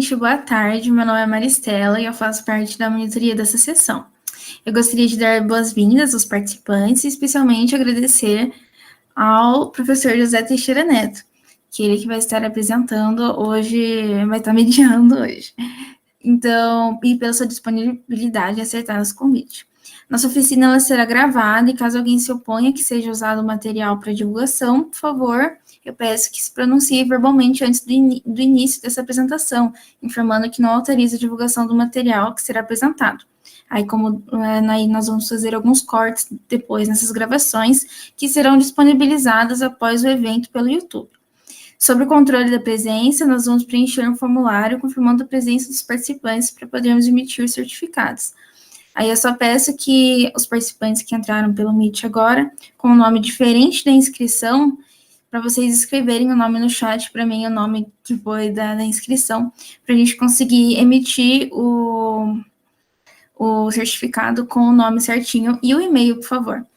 noite, boa tarde. Meu nome é Maristela e eu faço parte da monitoria dessa sessão. Eu gostaria de dar boas-vindas aos participantes e especialmente agradecer ao professor José Teixeira Neto, que ele que vai estar apresentando hoje, vai estar mediando hoje. Então, e pela sua disponibilidade em aceitar nosso convite. Nossa oficina ela será gravada e caso alguém se oponha que seja usado o material para divulgação, por favor, eu peço que se pronuncie verbalmente antes do início dessa apresentação, informando que não autoriza a divulgação do material que será apresentado. Aí, aí nós vamos fazer alguns cortes depois nessas gravações, que serão disponibilizadas após o evento pelo YouTube. Sobre o controle da presença, nós vamos preencher um formulário confirmando a presença dos participantes para podermos emitir os certificados. Aí eu só peço que os participantes que entraram pelo Meet agora, com um nome diferente da inscrição, para vocês escreverem o nome no chat, para mim o nome que foi da inscrição, para a gente conseguir emitir o certificado com o nome certinho e o e-mail, por favor.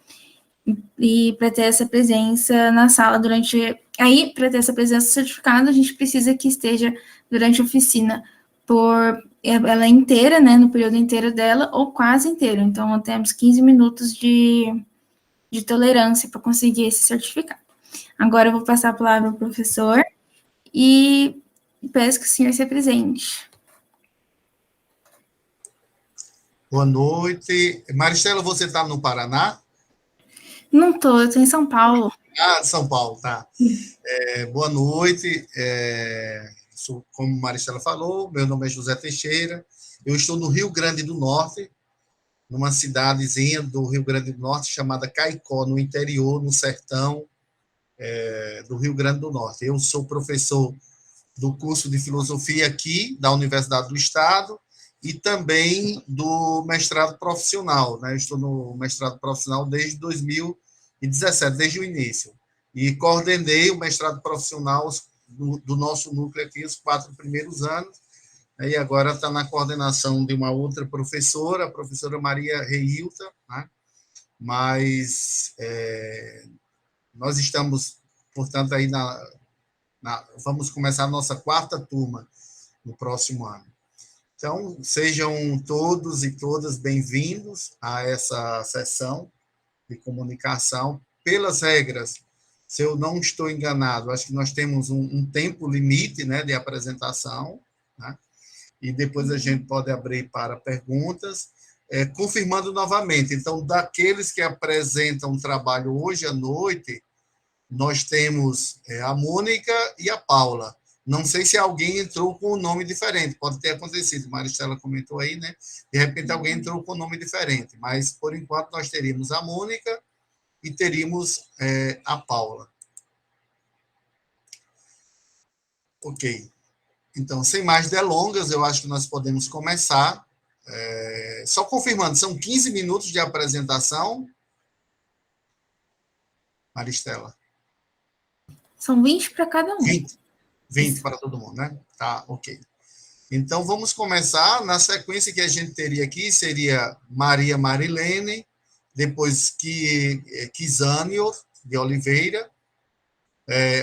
E para ter essa presença na sala durante... Aí, para ter essa presença certificada, a gente precisa que esteja durante a oficina por ela inteira, né, no período inteiro dela, ou quase inteiro. Então, nós temos 15 minutos de tolerância para conseguir esse certificado. Agora eu vou passar a palavra ao professor e peço que o senhor se apresente. Boa noite. Maristela, você está no Paraná? Não estou, eu estou em São Paulo. Ah, São Paulo, tá. Boa noite. Como Maristela falou, meu nome é José Teixeira. Eu estou no Rio Grande do Norte, numa cidadezinha do Rio Grande do Norte chamada Caicó, no interior, no sertão do Rio Grande do Norte. Eu sou professor do curso de filosofia aqui, da Universidade do Estado, e também do mestrado profissional, né? Eu estou no mestrado profissional desde 2017, desde o início. E coordenei o mestrado profissional do nosso núcleo aqui, os 4 primeiros anos, e agora está na coordenação de uma outra professora, a professora Maria Reilta, né? Mas nós estamos, portanto, aí vamos começar a nossa 4ª turma no próximo ano. Então, sejam todos e todas bem-vindos a essa sessão de comunicação. Pelas regras, se eu não estou enganado, acho que nós temos um tempo limite, né, de apresentação, né, e depois a gente pode abrir para perguntas. Confirmando novamente, então, daqueles que apresentam o trabalho hoje à noite, nós temos a Mônica e a Paula. Não sei se alguém entrou com um nome diferente, pode ter acontecido, Maristela comentou aí, né? De repente alguém entrou com um nome diferente, mas por enquanto nós teríamos a Mônica e teríamos a Paula. Ok. Então, sem mais delongas, eu acho que nós podemos começar. Só confirmando, são 15 minutos de apresentação. Maristela. São 20 para cada um. 20 para todo mundo, né? Tá, ok. Então, vamos começar. Na sequência que a gente teria aqui, seria Maria Marilene, depois Kizânio de Oliveira,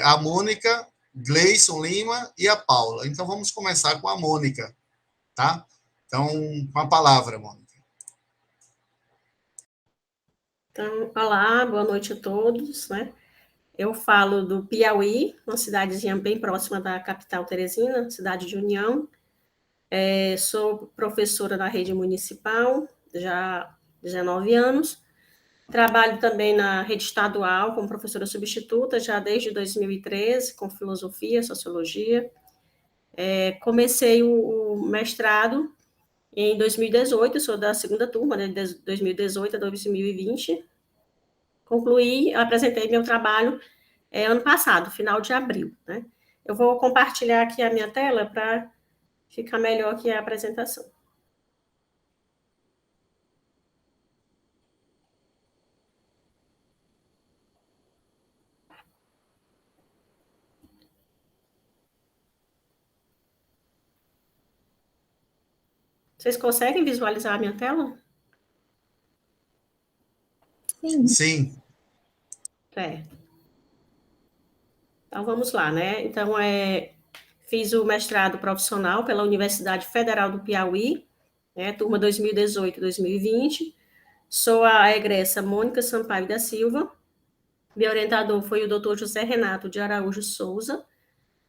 a Mônica, Gleison Lima e a Paula. Então, vamos começar com a Mônica, tá? Então, com a palavra, Mônica. Então, olá, boa noite a todos, né? Eu falo do Piauí, uma cidadezinha bem próxima da capital Teresina, cidade de União. Sou professora na rede municipal, já há 19 anos. Trabalho também na rede estadual como professora substituta, já desde 2013, com filosofia, sociologia. Comecei o mestrado em 2018, sou da 2ª turma, né, de 2018 a 2020. Concluí, apresentei meu trabalho ano passado, final de abril, né? Eu vou compartilhar aqui a minha tela para ficar melhor aqui a apresentação. Vocês conseguem visualizar a minha tela? Sim. Então, vamos lá, né? Então, fiz o mestrado profissional pela Universidade Federal do Piauí, né, turma 2018-2020. Sou a egressa Mônica Sampaio da Silva. Meu orientador foi o Dr. José Renato de Araújo Souza.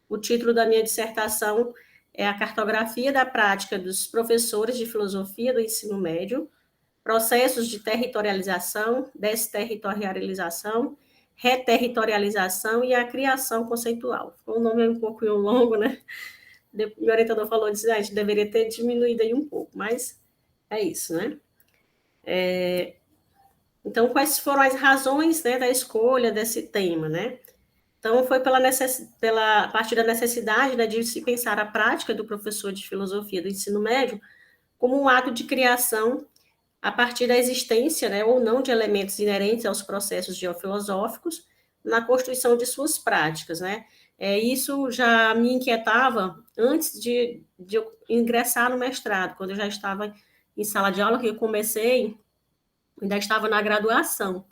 O título da minha dissertação é a cartografia da prática dos professores de filosofia do ensino médio, processos de territorialização, desterritorialização, reterritorialização e a criação conceitual. O nome é um pouco longo, né? Meu orientador falou, disse, a gente deveria ter diminuído aí um pouco, mas é isso, né? Então, quais foram as razões, né, da escolha desse tema, né? Então, foi a partir da necessidade, né, de se pensar a prática do professor de filosofia do ensino médio como um ato de criação a partir da existência, né, ou não, de elementos inerentes aos processos geofilosóficos na constituição de suas práticas, né? Isso já me inquietava antes de eu ingressar no mestrado, quando eu já estava em sala de aula, que eu comecei, ainda estava na graduação.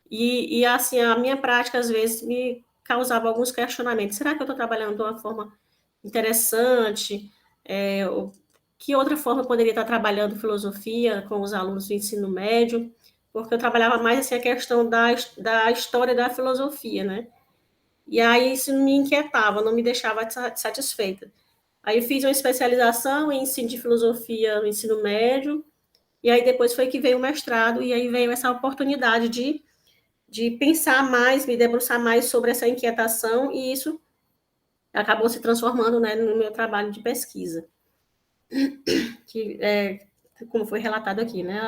E assim, a minha prática, às vezes, me causava alguns questionamentos. Será que eu estou trabalhando de uma forma interessante? Que outra forma eu poderia estar trabalhando filosofia com os alunos do ensino médio? Porque eu trabalhava mais assim, a questão da história da filosofia, né? E aí isso me inquietava, não me deixava satisfeita. Aí eu fiz uma especialização em ensino de filosofia no ensino médio, e aí depois foi que veio o mestrado, e aí veio essa oportunidade de pensar mais, me debruçar mais sobre essa inquietação, e isso acabou se transformando, né, no meu trabalho de pesquisa, que como foi relatado aqui, né,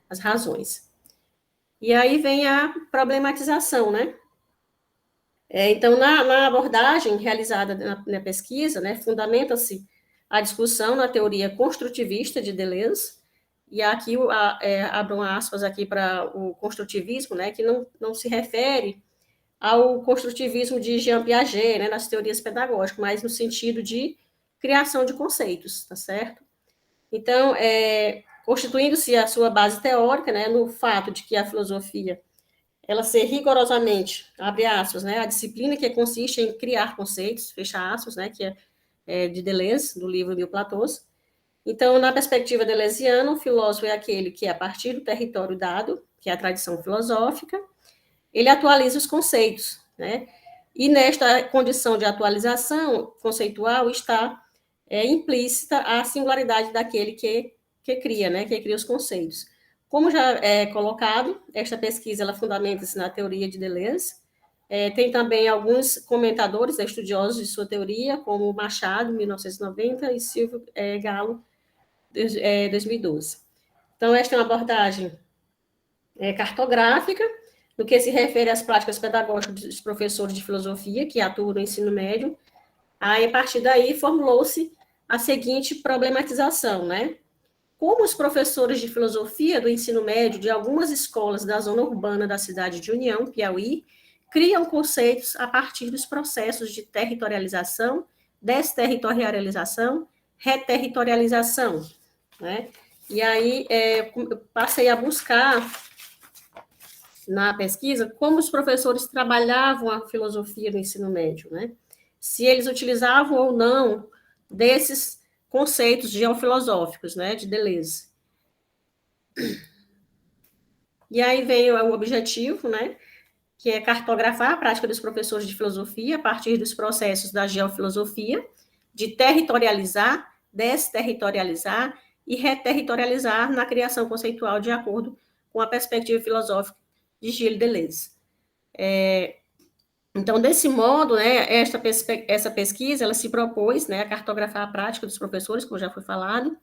as razões. E aí vem a problematização, né? Então, na abordagem realizada na pesquisa, né, fundamenta-se a discussão na teoria construtivista de Deleuze, e aqui abram aspas aqui para o construtivismo, né, que não se refere ao construtivismo de Jean Piaget, né, nas teorias pedagógicas, mas no sentido de criação de conceitos, tá certo? Então, constituindo-se a sua base teórica, né, no fato de que a filosofia ela ser rigorosamente, abre aspas, né, a disciplina que consiste em criar conceitos, fecha aspas, né, que é de Deleuze, do livro Mil Platôs. Então, na perspectiva deleuziana, o filósofo é aquele que, a partir do território dado, que é a tradição filosófica, ele atualiza os conceitos, né? E nesta condição de atualização conceitual está implícita a singularidade daquele que cria, né? Que cria os conceitos. Como já é colocado, esta pesquisa ela fundamenta-se na teoria de Deleuze. Tem também alguns comentadores, estudiosos de sua teoria, como Machado, 1990, e Silvio Galo, 2012. Então, esta é uma abordagem cartográfica, no que se refere às práticas pedagógicas dos professores de filosofia que atuam no ensino médio. Aí, a partir daí, formulou-se a seguinte problematização, né? Como os professores de filosofia do ensino médio de algumas escolas da zona urbana da cidade de União, Piauí, criam conceitos a partir dos processos de territorialização, desterritorialização, reterritorialização, né? E aí, passei a buscar na pesquisa como os professores trabalhavam a filosofia no ensino médio, né? Se eles utilizavam ou não desses conceitos geofilosóficos, né, de Deleuze. E aí veio o objetivo, né, que é cartografar a prática dos professores de filosofia a partir dos processos da geofilosofia, de territorializar, desterritorializar e reterritorializar na criação conceitual de acordo com a perspectiva filosófica de Gilles Deleuze. Então, desse modo, né, essa pesquisa, ela se propôs, né, a cartografar a prática dos professores, como já foi falado,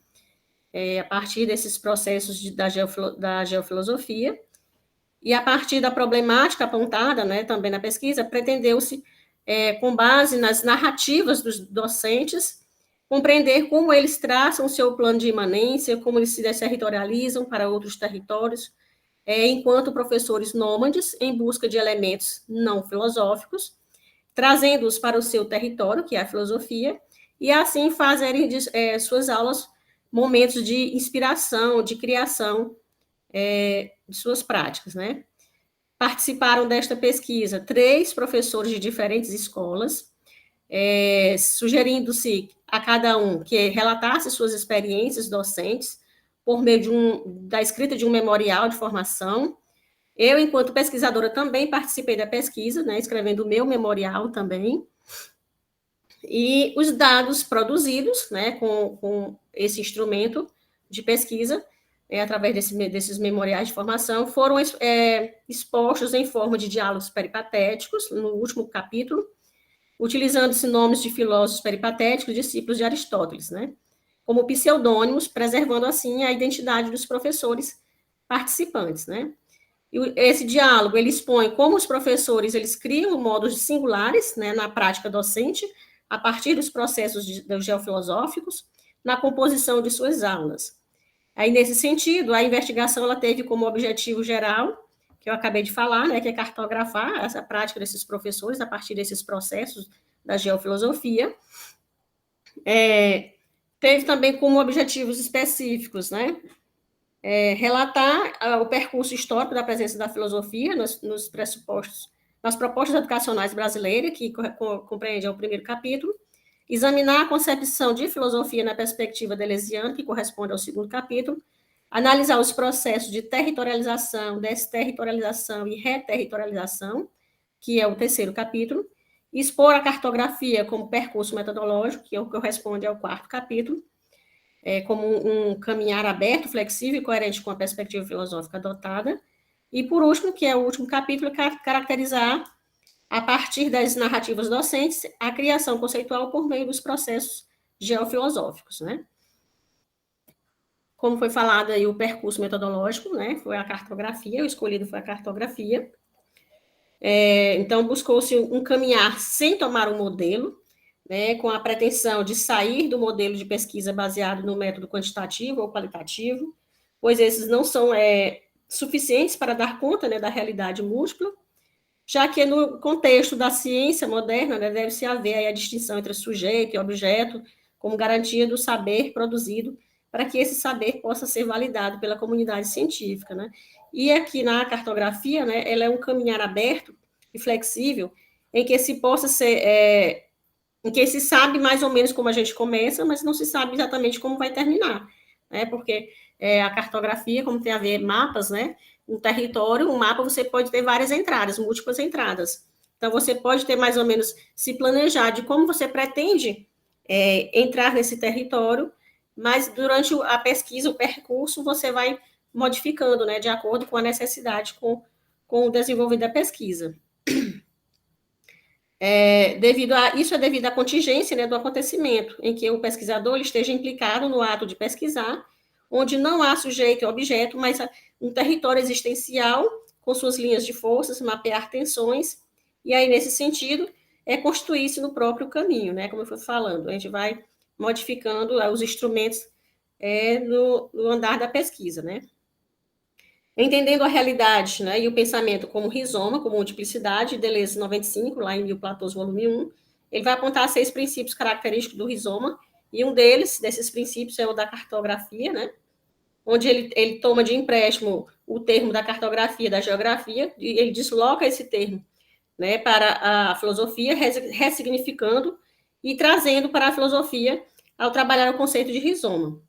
a partir desses processos da geofilosofia, e a partir da problemática apontada, né, também na pesquisa, pretendeu-se, com base nas narrativas dos docentes, compreender como eles traçam o seu plano de imanência, como eles se desterritorializam para outros territórios, enquanto professores nômades, em busca de elementos não filosóficos, trazendo-os para o seu território, que é a filosofia, e assim fazerem suas aulas momentos de inspiração, de criação de suas práticas, né? Participaram desta pesquisa 3 professores de diferentes escolas, sugerindo-se a cada um que relatasse suas experiências docentes por meio da escrita de um memorial de formação. Eu, enquanto pesquisadora, também participei da pesquisa, né, escrevendo o meu memorial também. E os dados produzidos, né, com esse instrumento de pesquisa, através desses memoriais de formação, foram expostos em forma de diálogos peripatéticos, no último capítulo, utilizando-se nomes de filósofos peripatéticos, discípulos de Aristóteles, né, como pseudônimos, preservando, assim, a identidade dos professores participantes, né. E esse diálogo, ele expõe como os professores, eles criam modos singulares, né, na prática docente, a partir dos processos geofilosóficos, na composição de suas aulas. Aí, nesse sentido, a investigação, ela teve como objetivo geral, que eu acabei de falar, né, que é cartografar essa prática desses professores, a partir desses processos da geofilosofia. Teve também como objetivos específicos, né, relatar o percurso histórico da presença da filosofia nos pressupostos, nas propostas educacionais brasileiras, que compreende o primeiro capítulo, examinar a concepção de filosofia na perspectiva deleuziana, que corresponde ao segundo capítulo, analisar os processos de territorialização, desterritorialização e reterritorialização, que é o terceiro capítulo, expor a cartografia como percurso metodológico, que é o que corresponde ao quarto capítulo, como um caminhar aberto, flexível e coerente com a perspectiva filosófica adotada. E, por último, que é o último capítulo, caracterizar, a partir das narrativas docentes, a criação conceitual por meio dos processos geofilosóficos, né? Como foi falado aí, o percurso metodológico, né, foi a cartografia, o escolhido foi a cartografia. Então, buscou-se um caminhar sem tomar um modelo, né, com a pretensão de sair do modelo de pesquisa baseado no método quantitativo ou qualitativo, pois esses não são suficientes para dar conta, né, da realidade múltipla, já que no contexto da ciência moderna, né, deve-se haver aí a distinção entre sujeito e objeto, como garantia do saber produzido, para que esse saber possa ser validado pela comunidade científica, né? E aqui na cartografia, né, ela é um caminhar aberto e flexível, em que se possa ser em que se sabe mais ou menos como a gente começa, mas não se sabe exatamente como vai terminar, né? Porque a cartografia, como tem a ver mapas, né? Um território, um mapa, você pode ter várias entradas, múltiplas entradas. Então, você pode ter mais ou menos se planejar de como você pretende entrar nesse território, mas durante a pesquisa, o percurso, você vai modificando, né? De acordo com a necessidade, com o desenvolver da pesquisa. Isso é devido à contingência, né, do acontecimento, em que o pesquisador ele esteja implicado no ato de pesquisar, onde não há sujeito e objeto, mas um território existencial, com suas linhas de forças, mapear tensões, e aí, nesse sentido, constituir-se no próprio caminho, né, como eu fui falando, a gente vai modificando os instrumentos no andar da pesquisa, né. Entendendo a realidade, né, e o pensamento como rizoma, como multiplicidade, Deleuze 95, lá em Mil Platôs, volume 1, ele vai apontar 6 princípios característicos do rizoma, e um desses princípios, é o da cartografia, né, onde ele toma de empréstimo o termo da cartografia, da geografia, e ele desloca esse termo, né, para a filosofia, ressignificando e trazendo para a filosofia ao trabalhar o conceito de rizoma.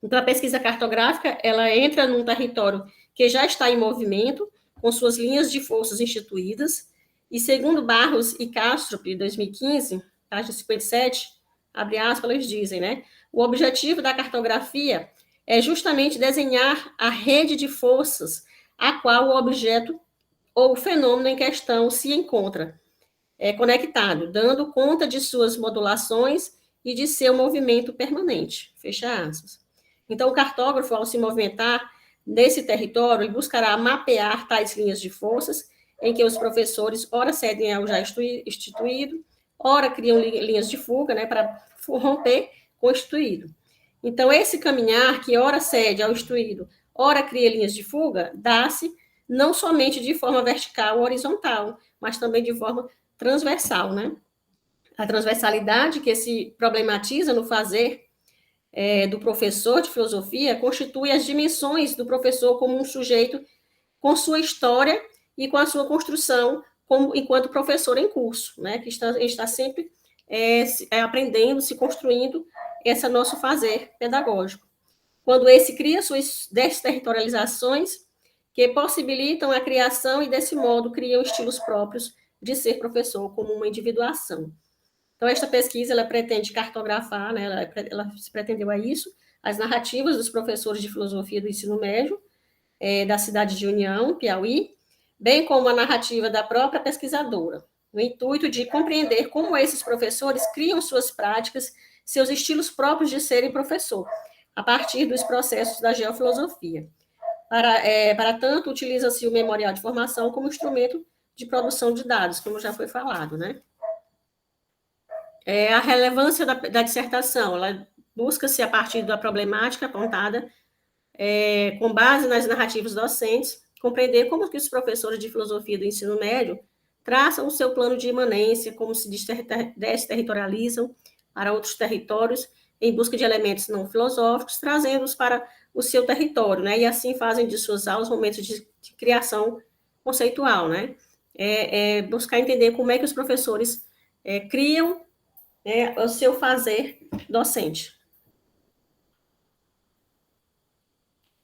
Então, a pesquisa cartográfica, ela entra num território que já está em movimento, com suas linhas de forças instituídas, e segundo Barros e Castro, de 2015, página 57, abre aspas, eles dizem, né, o objetivo da cartografia é justamente desenhar a rede de forças a qual o objeto ou o fenômeno em questão se encontra conectado, dando conta de suas modulações e de seu movimento permanente, fecha aspas. Então, o cartógrafo, ao se movimentar nesse território, ele buscará mapear tais linhas de forças em que os professores, ora cedem ao já instituído, ora criam linhas de fuga, né, para romper com o instituído. Então, esse caminhar, que ora cede ao instituído, ora cria linhas de fuga, dá-se não somente de forma vertical ou horizontal, mas também de forma transversal, né? A transversalidade que se problematiza no fazer do professor de filosofia constitui as dimensões do professor como um sujeito com sua história e com a sua construção enquanto professor em curso, né? Que a gente está sempre aprendendo, se construindo esse nosso fazer pedagógico. Quando esse cria suas desterritorializações que possibilitam a criação e, desse modo, criam estilos próprios de ser professor, como uma individuação. Então, esta pesquisa, ela pretende cartografar, né, ela se pretendeu a isso, as narrativas dos professores de filosofia do ensino médio, da cidade de União, Piauí, bem como a narrativa da própria pesquisadora, no intuito de compreender como esses professores criam suas práticas, seus estilos próprios de serem professor, a partir dos processos da geofilosofia. Para tanto, utiliza-se o memorial de formação como instrumento de produção de dados, como já foi falado, né? A relevância da dissertação, ela busca-se a partir da problemática apontada, com base nas narrativas docentes, compreender como que os professores de filosofia do ensino médio traçam o seu plano de imanência, como se desterritorializam para outros territórios, em busca de elementos não filosóficos, trazendo-os para o seu território, né? E assim fazem de suas aulas momentos de criação conceitual, né? Buscar entender como é que os professores criam o seu fazer docente.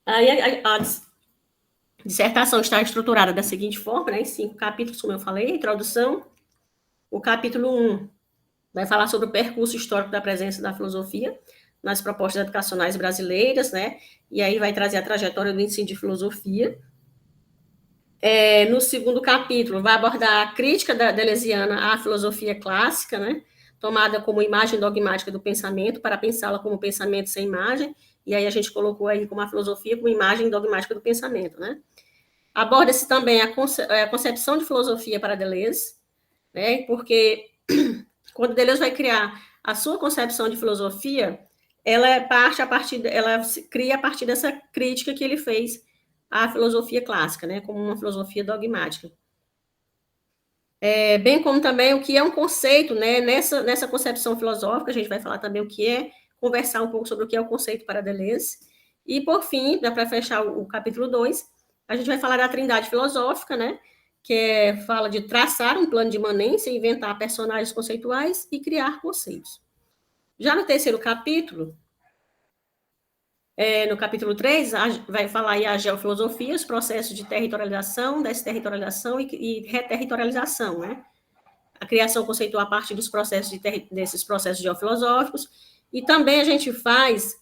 Aí a dissertação está estruturada da seguinte forma, né, em 5 capítulos, como eu falei, introdução. O capítulo 1 vai falar sobre o percurso histórico da presença da filosofia nas propostas educacionais brasileiras, né, e aí vai trazer a trajetória do ensino de filosofia. No segundo capítulo, vai abordar a crítica deleuziana à filosofia clássica, né, tomada como imagem dogmática do pensamento, para pensá-la como pensamento sem imagem, e aí a gente colocou aí como a filosofia como imagem dogmática do pensamento, né. Aborda-se também a concepção de filosofia para Deleuze, né, porque quando Deleuze vai criar a sua concepção de filosofia, ela cria a partir dessa crítica que ele fez à filosofia clássica, né, como uma filosofia dogmática. Bem como também o que é um conceito, né, nessa concepção filosófica, a gente vai falar também o que é, conversar um pouco sobre o que é o conceito para Deleuze. E, por fim, para fechar o capítulo 2, a gente vai falar da trindade filosófica, né, que fala de traçar um plano de imanência, inventar personagens conceituais e criar conceitos. Já no terceiro capítulo, no capítulo 3, vai falar aí a geofilosofia, os processos de territorialização, desterritorialização e reterritorialização, né? A criação conceitual a partir dos processos desses processos geofilosóficos, e também a gente faz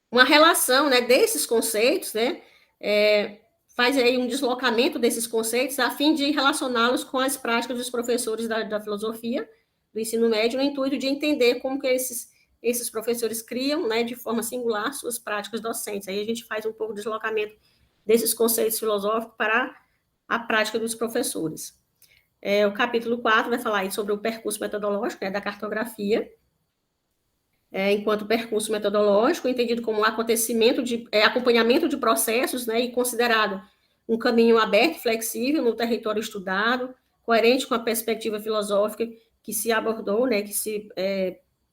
uma relação, né, desses conceitos, né, faz aí um deslocamento desses conceitos a fim de relacioná-los com as práticas dos professores da filosofia do ensino médio, no intuito de entender como que esses professores criam, né, de forma singular, suas práticas docentes. Aí a gente faz um pouco de deslocamento desses conceitos filosóficos para a prática dos professores. O capítulo 4 vai falar aí sobre o percurso metodológico, né, da cartografia, enquanto percurso metodológico, entendido como acompanhamento de processos, né, e considerado um caminho aberto e flexível no território estudado, coerente com a perspectiva filosófica que se abordou, né, que se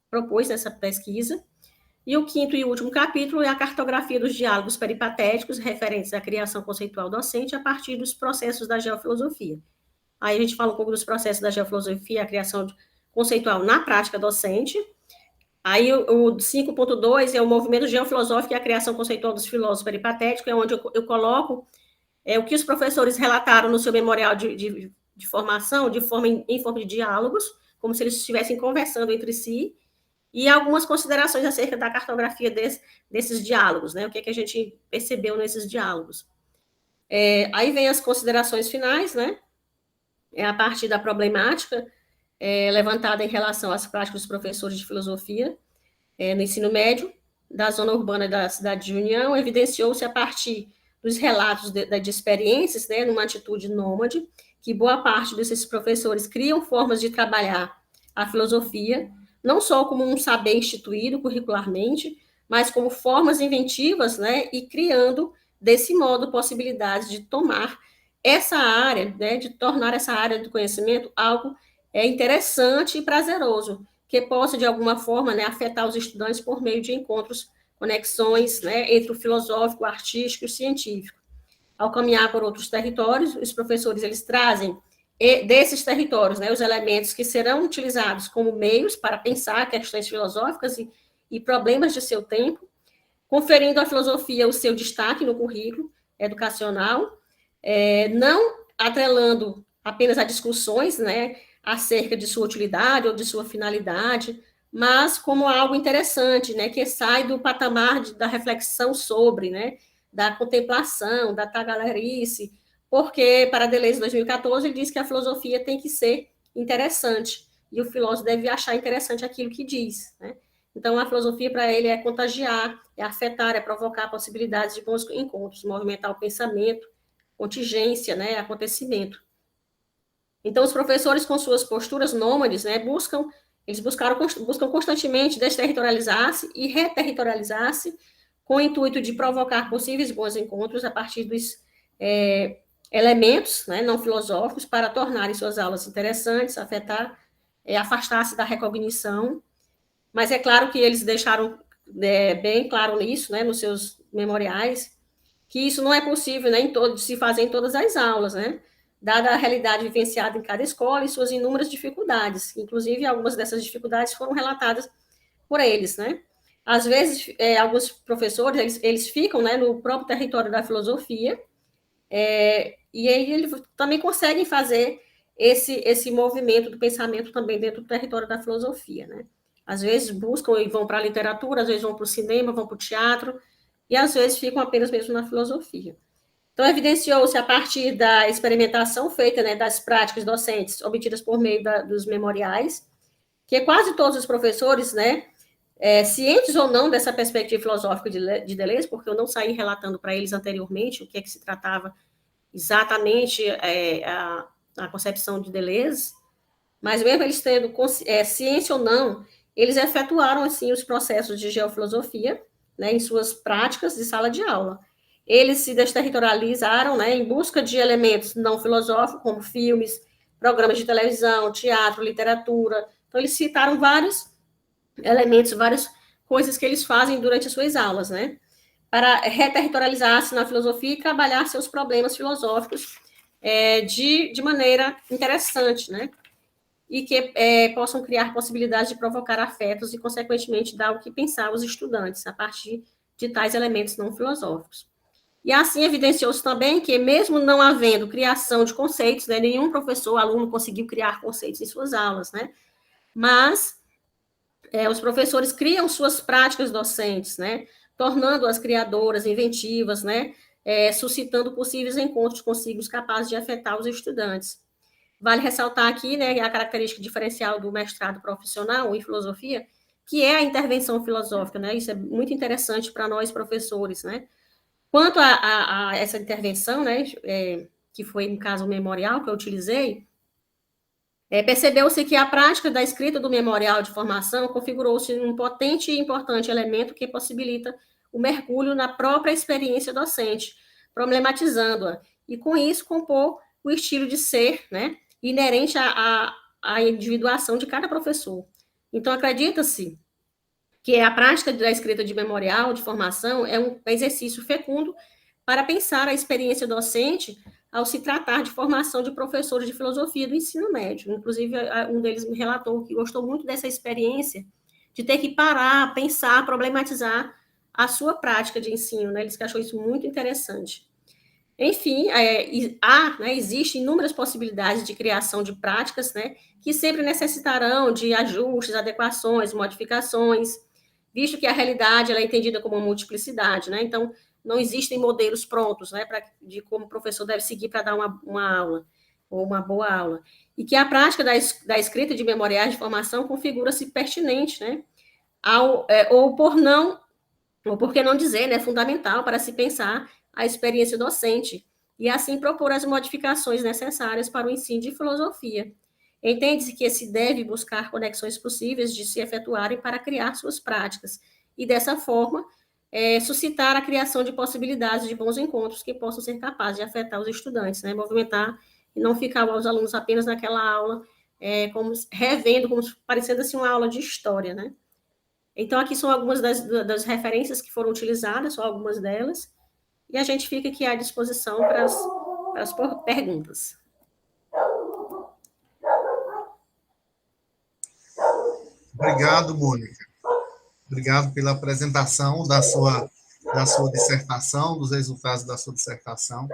propôs nessa pesquisa. E o quinto e último capítulo é a cartografia dos diálogos peripatéticos referentes à criação conceitual docente a partir dos processos da geofilosofia. Aí a gente fala um pouco dos processos da geofilosofia, a criação conceitual na prática docente. Aí o 5.2 é o movimento geofilosófico e a criação conceitual dos filósofos peripatéticos, é onde eu coloco o que os professores relataram no seu memorial de formação, em forma de diálogos, como se eles estivessem conversando entre si, e algumas considerações acerca da cartografia desses diálogos, né? O que a gente percebeu nesses diálogos. Aí vem as considerações finais, né? A partir da problemática levantada em relação às práticas dos professores de filosofia no ensino médio, da zona urbana da cidade de União, evidenciou-se a partir dos relatos de experiências, né, numa atitude nômade, que boa parte desses professores criam formas de trabalhar a filosofia, não só como um saber instituído curricularmente, mas como formas inventivas, né, e criando, desse modo, possibilidades de tomar essa área, né, de tornar essa área do conhecimento algo interessante e prazeroso, que possa, de alguma forma, né, afetar os estudantes por meio de encontros, conexões, né, entre o filosófico, o artístico e o científico. Ao caminhar por outros territórios, os professores eles trazem desses territórios, né, os elementos que serão utilizados como meios para pensar questões filosóficas e problemas de seu tempo, conferindo à filosofia o seu destaque no currículo educacional, não atrelando apenas a discussões, né, acerca de sua utilidade ou de sua finalidade, mas como algo interessante, né, que sai do patamar da reflexão sobre, né, da contemplação, da tagarelice, porque, para Deleuze, em 2014, ele diz que a filosofia tem que ser interessante, e o filósofo deve achar interessante aquilo que diz, né? Então, a filosofia, para ele, é contagiar, é afetar, é provocar possibilidades de bons encontros, movimentar o pensamento, contingência, né, acontecimento. Então, os professores, com suas posturas nômades, né, buscam constantemente desterritorializar-se e reterritorializar-se com o intuito de provocar possíveis bons encontros a partir dos elementos, né, não filosóficos, para tornarem suas aulas interessantes, afastar-se da recognição. Mas é claro que eles deixaram bem claro nisso, né, nos seus memoriais, que isso não é possível, né, de se fazer em todas as aulas, né, dada a realidade vivenciada em cada escola e suas inúmeras dificuldades. Inclusive, algumas dessas dificuldades foram relatadas por eles, né. Às vezes, alguns professores, eles ficam, né, no próprio território da filosofia, e aí eles também conseguem fazer esse movimento do pensamento também dentro do território da filosofia, né. Às vezes buscam e vão para a literatura, às vezes vão para o cinema, vão para o teatro, e às vezes ficam apenas mesmo na filosofia. Então, evidenciou-se a partir da experimentação feita, né, das práticas docentes obtidas por meio dos memoriais, que quase todos os professores, né, cientes ou não dessa perspectiva filosófica de Deleuze, porque eu não saí relatando para eles anteriormente o que é que se tratava exatamente a concepção de Deleuze, mas mesmo eles tendo ciência ou não, eles efetuaram, assim, os processos de geofilosofia, né, em suas práticas de sala de aula. Eles se desterritorializaram, né, em busca de elementos não filosóficos, como filmes, programas de televisão, teatro, literatura. Então, eles citaram vários elementos, várias coisas que eles fazem durante as suas aulas, né, para reterritorializar-se na filosofia e trabalhar seus problemas filosóficos de maneira interessante, né, e que possam criar possibilidades de provocar afetos e, consequentemente, dar o que pensar aos estudantes, a partir de tais elementos não filosóficos. E assim evidenciou-se também que, mesmo não havendo criação de conceitos, né, nenhum professor, aluno conseguiu criar conceitos em suas aulas, né, mas os professores criam suas práticas docentes, né, tornando-as criadoras, inventivas, né, suscitando possíveis encontros consigo capazes de afetar os estudantes. Vale ressaltar aqui, né, a característica diferencial do mestrado profissional em filosofia, que é a intervenção filosófica, né? Isso é muito interessante para nós, professores, né? Quanto a essa intervenção, né, que foi, no caso, o memorial que eu utilizei, percebeu-se que a prática da escrita do memorial de formação configurou-se um potente e importante elemento que possibilita o mergulho na própria experiência docente, problematizando-a, e, com isso, compor o estilo de ser, né, inerente à individuação de cada professor. Então, acredita-se que a prática da escrita de memorial, de formação, é um exercício fecundo para pensar a experiência docente ao se tratar de formação de professores de filosofia do ensino médio. Inclusive, um deles me relatou que gostou muito dessa experiência de ter que parar, pensar, problematizar a sua prática de ensino, né? Eles achou isso muito interessante. Enfim, existem inúmeras possibilidades de criação de práticas, né, que sempre necessitarão de ajustes, adequações, modificações, visto que a realidade ela é entendida como uma multiplicidade, né? Então, não existem modelos prontos, né, de como o professor deve seguir para dar uma aula, ou uma boa aula. E que a prática da escrita de memoriais de formação configura-se pertinente, né, ou por que não dizer, né, fundamental para se pensar a experiência docente, e assim propor as modificações necessárias para o ensino de filosofia. Entende-se que se deve buscar conexões possíveis de se efetuarem para criar suas práticas, e dessa forma, suscitar a criação de possibilidades de bons encontros que possam ser capazes de afetar os estudantes, né, movimentar e não ficar os alunos apenas naquela aula, como revendo, como parecendo assim uma aula de história, né. Então, aqui são algumas das referências que foram utilizadas, só algumas delas, e a gente fica aqui à disposição para as perguntas. Obrigado, Mônica. Obrigado pela apresentação da sua dissertação, dos resultados da sua dissertação.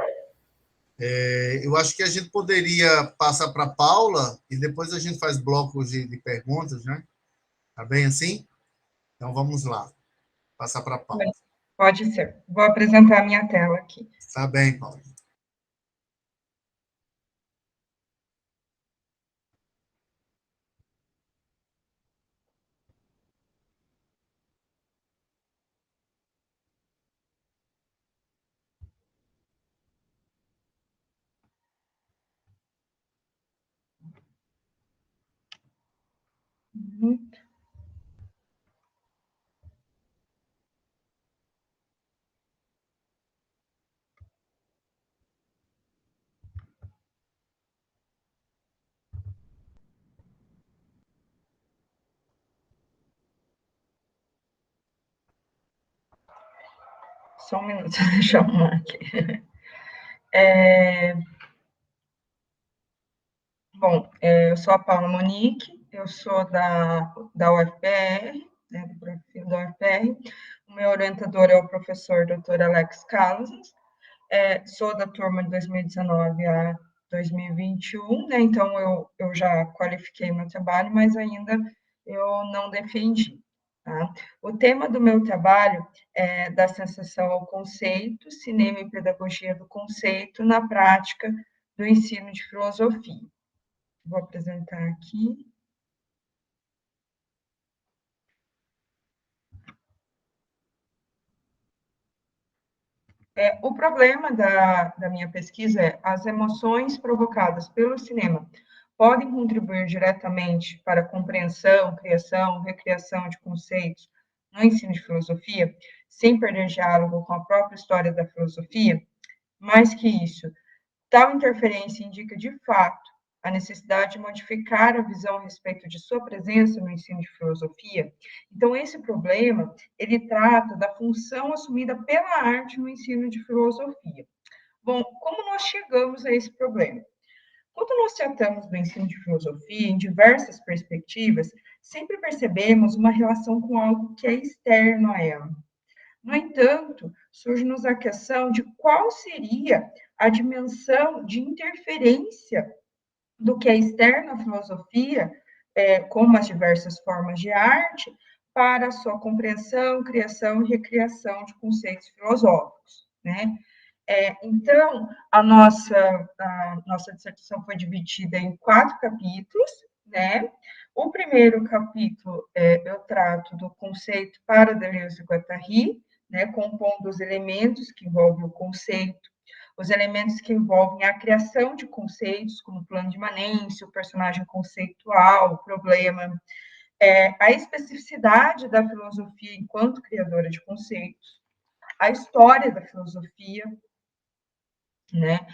Eu acho que a gente poderia passar para a Paula e depois a gente faz blocos de perguntas, né? Tá bem assim? Então, vamos lá. Passar para a Paula. Pode ser. Vou apresentar a minha tela aqui. Tá bem, Paula. Só um minuto, deixa eu arrumar aqui. Bom, eu sou a Paula Monique, eu sou da UFPR, né, do perfil da UFPR. O meu orientador é o professor Dr. Alex Calazans. Sou da turma de 2019 a 2021, né, então eu já qualifiquei meu trabalho, mas ainda eu não defendi. Tá? O tema do meu trabalho é da sensação ao conceito, cinema e pedagogia do conceito na prática do ensino de filosofia. Vou apresentar aqui. O problema da minha pesquisa é as emoções provocadas pelo cinema podem contribuir diretamente para a compreensão, criação, recriação de conceitos no ensino de filosofia, sem perder diálogo com a própria história da filosofia. Mais que isso, tal interferência indica, de fato, a necessidade de modificar a visão a respeito de sua presença no ensino de filosofia. Então, esse problema, ele trata da função assumida pela arte no ensino de filosofia. Bom, como nós chegamos a esse problema? Quando nós tratamos do ensino de filosofia em diversas perspectivas, sempre percebemos uma relação com algo que é externo a ela. No entanto, surge-nos a questão de qual seria a dimensão de interferência do que é externo à filosofia, como as diversas formas de arte, para a sua compreensão, criação e recriação de conceitos filosóficos, né? Então, a nossa dissertação foi dividida em 4 capítulos, né? O primeiro capítulo, eu trato do conceito para Deleuze e Guattari, né, compondo os elementos que envolvem o conceito, os elementos que envolvem a criação de conceitos, como o plano de imanência, o personagem conceitual, o problema, a especificidade da filosofia enquanto criadora de conceitos, a história da filosofia, né,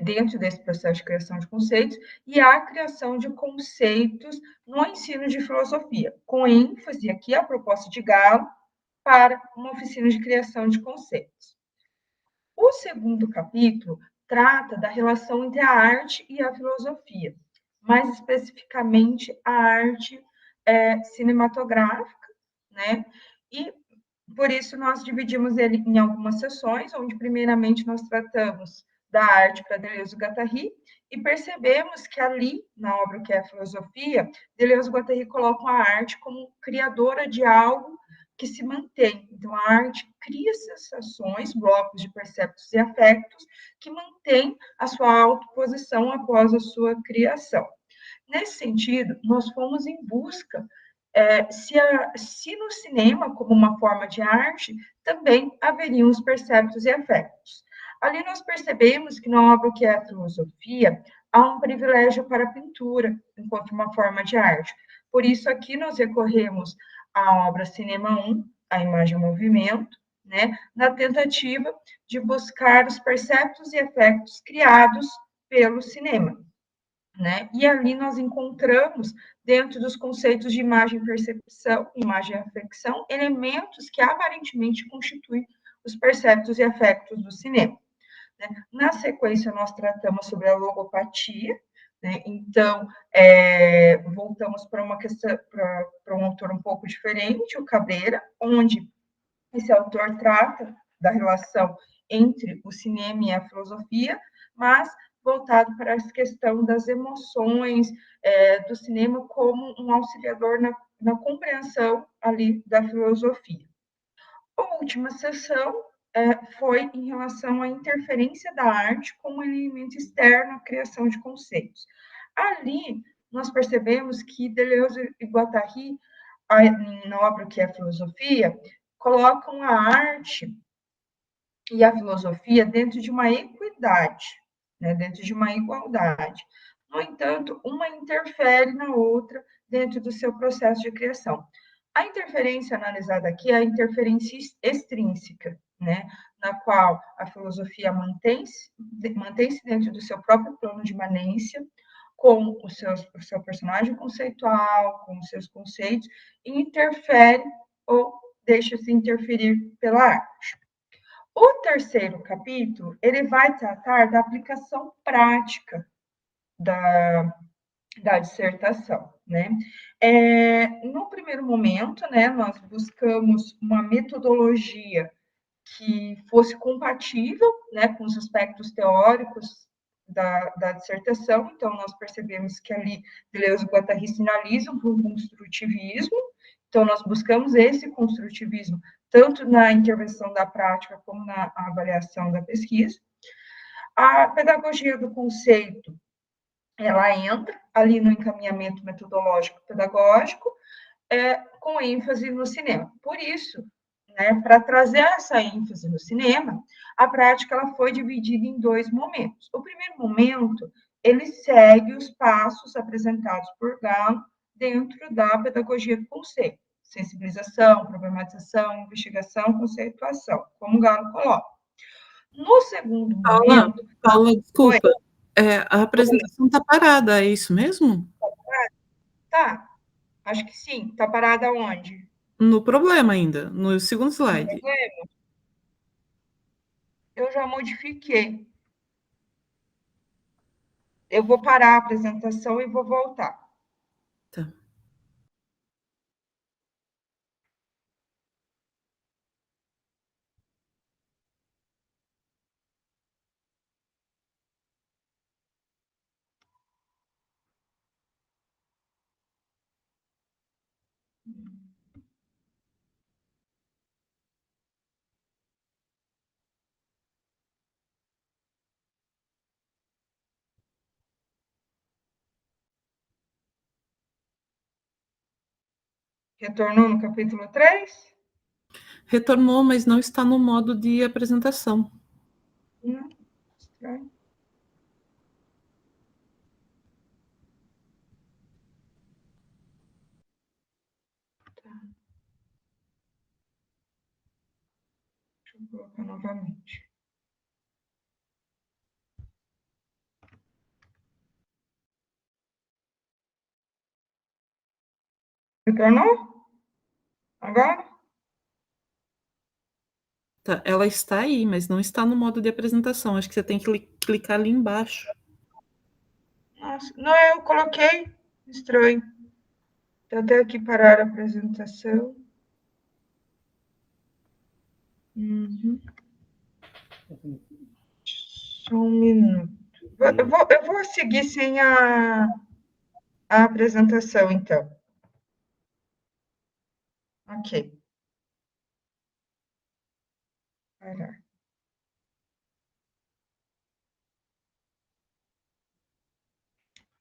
dentro desse processo de criação de conceitos, e a criação de conceitos no ensino de filosofia, com ênfase aqui a proposta de Galo para uma oficina de criação de conceitos. O segundo capítulo trata da relação entre a arte e a filosofia, mais especificamente a arte cinematográfica, né? E por isso nós dividimos ele em algumas sessões, onde primeiramente nós tratamos da arte para Deleuze e Guattari, e percebemos que ali, na obra que é a filosofia, Deleuze e Guattari colocam a arte como criadora de algo que se mantém. Então, a arte cria sensações, blocos de perceptos e afetos, que mantém a sua autoposição após a sua criação. Nesse sentido, nós fomos em busca se no cinema, como uma forma de arte, também haveriam os perceptos e afetos. Ali nós percebemos que na obra que é a filosofia, há um privilégio para a pintura, enquanto uma forma de arte. Por isso, aqui nós recorremos à obra Cinema 1, a imagem em movimento, né, na tentativa de buscar os perceptos e afetos criados pelo cinema. Né? E ali nós encontramos, dentro dos conceitos de imagem e percepção, imagem e afecção, elementos que aparentemente constituem os perceptos e afetos do cinema. Né? Na sequência, nós tratamos sobre a logopatia, né? Então, voltamos para uma questão, para um autor um pouco diferente, o Cabreira, onde esse autor trata da relação entre o cinema e a filosofia, mas voltado para essa questão das emoções, do cinema como um auxiliador na compreensão ali da filosofia. A última sessão foi em relação à interferência da arte como elemento externo à criação de conceitos. Ali, nós percebemos que Deleuze e Guattari, na obra que é a filosofia, colocam a arte e a filosofia dentro de uma equidade, né, dentro de uma igualdade. No entanto, uma interfere na outra dentro do seu processo de criação. A interferência analisada aqui é a interferência extrínseca, né, na qual a filosofia mantém-se dentro do seu próprio plano de imanência, com o seu personagem conceitual, com os seus conceitos, e interfere ou deixa-se interferir pela arte. O terceiro capítulo, ele vai tratar da aplicação prática da dissertação, né? No primeiro momento, né, nós buscamos uma metodologia que fosse compatível, né, com os aspectos teóricos da dissertação. Então, nós percebemos que ali Deleuze e Guattari sinalizam para o construtivismo. Então, nós buscamos esse construtivismo tanto na intervenção da prática como na avaliação da pesquisa. A pedagogia do conceito, ela entra ali no encaminhamento metodológico pedagógico, com ênfase no cinema. Por isso, né, para trazer essa ênfase no cinema, a prática ela foi dividida em dois momentos. O primeiro momento, ele segue os passos apresentados por Galo dentro da pedagogia do conceito. Sensibilização, problematização, investigação, conceituação, como Galo coloca. No segundo momento... Paula, desculpa. A apresentação está parada, é isso mesmo? Tá, acho que sim. Está parada onde? No problema ainda, no segundo slide. Eu já modifiquei. Eu vou parar a apresentação e vou voltar. Tá. Retornou no capítulo 3? Retornou, mas não está no modo de apresentação. Não, estranho. Tá. Deixa eu colocar novamente. Retornou? Agora? Tá, ela está aí, mas não está no modo de apresentação. Acho que você tem que clicar ali embaixo. Nossa, não, eu coloquei. Estranho. Então, eu tenho que parar a apresentação. Uhum. Só um minuto. Eu vou seguir sem a apresentação, então. Ok. Parar.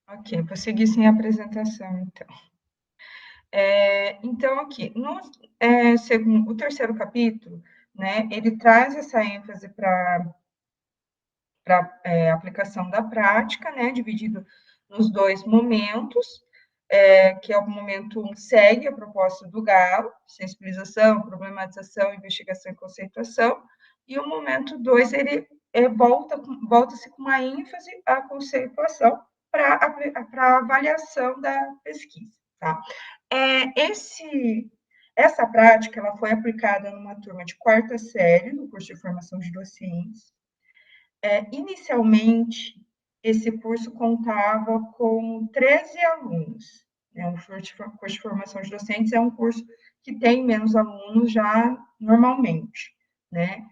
Ok, vou seguir sem apresentação, então. Então, aqui, segundo o terceiro capítulo, né, ele traz essa ênfase para aplicação da prática, né, dividido nos dois momentos, que é o momento 1 segue a proposta do Galo, sensibilização, problematização, investigação e conceituação, e o momento 2, ele volta-se com uma ênfase à conceituação para avaliação da pesquisa, tá? Essa prática ela foi aplicada numa turma de quarta série, no curso de formação de docentes. Inicialmente, esse curso contava com 13 alunos. Né? O curso de formação de docentes é um curso que tem menos alunos já normalmente, né?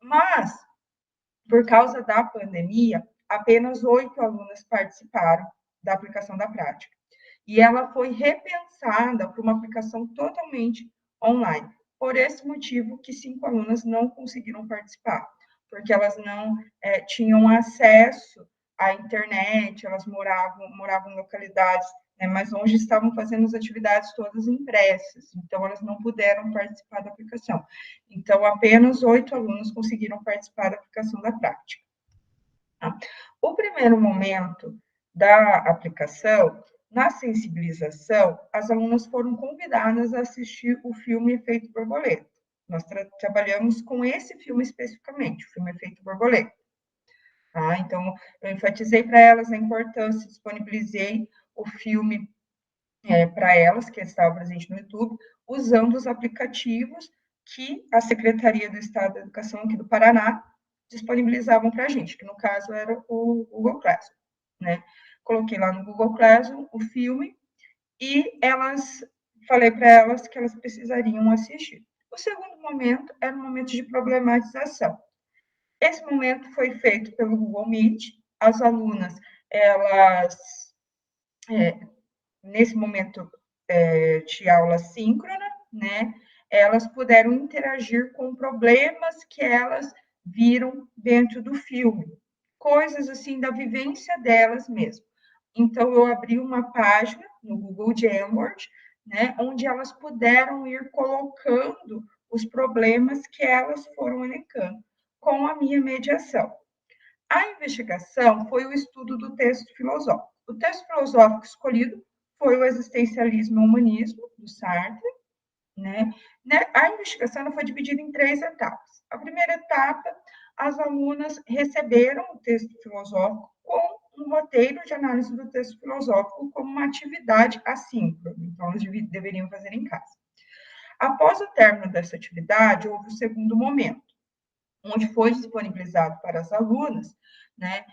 Mas, por causa da pandemia, apenas 8 alunos participaram da aplicação da prática. E ela foi repensada para uma aplicação totalmente online. Por esse motivo que 5 alunas não conseguiram participar, porque elas não tinham acesso à internet, elas moravam em localidades mais longe, estavam fazendo as atividades todas impressas, então elas não puderam participar da aplicação. Então, apenas 8 alunos conseguiram participar da aplicação da prática. O primeiro momento da aplicação, na sensibilização, as alunas foram convidadas a assistir o filme Efeito Borboleta. Nós trabalhamos com esse filme especificamente, o filme Efeito Borboleta. Tá? Então, eu enfatizei para elas a importância, disponibilizei o filme para elas, que estava presente no YouTube, usando os aplicativos que a Secretaria do Estado da Educação aqui do Paraná disponibilizavam para a gente, que no caso era o Google Classroom, né? Coloquei lá no Google Classroom o filme e falei para elas que elas precisariam assistir. O segundo momento era um momento de problematização. Esse momento foi feito pelo Google Meet. As alunas, elas, nesse momento de aula síncrona, né, elas puderam interagir com problemas que elas viram dentro do filme, coisas assim da vivência delas mesmo. Então, eu abri uma página no Google Jamboard, né, onde elas puderam ir colocando os problemas que elas foram elencando com a minha mediação. A investigação foi o estudo do texto filosófico. O texto filosófico escolhido foi o Existencialismo e o Humanismo, do Sartre. Né? A investigação foi dividida em 3 etapas. A primeira etapa, as alunas receberam o texto filosófico com um roteiro de análise do texto filosófico como uma atividade assíncrona, então elas deveriam fazer em casa. Após o término dessa atividade, houve o segundo momento, onde foi disponibilizado para as alunas, né,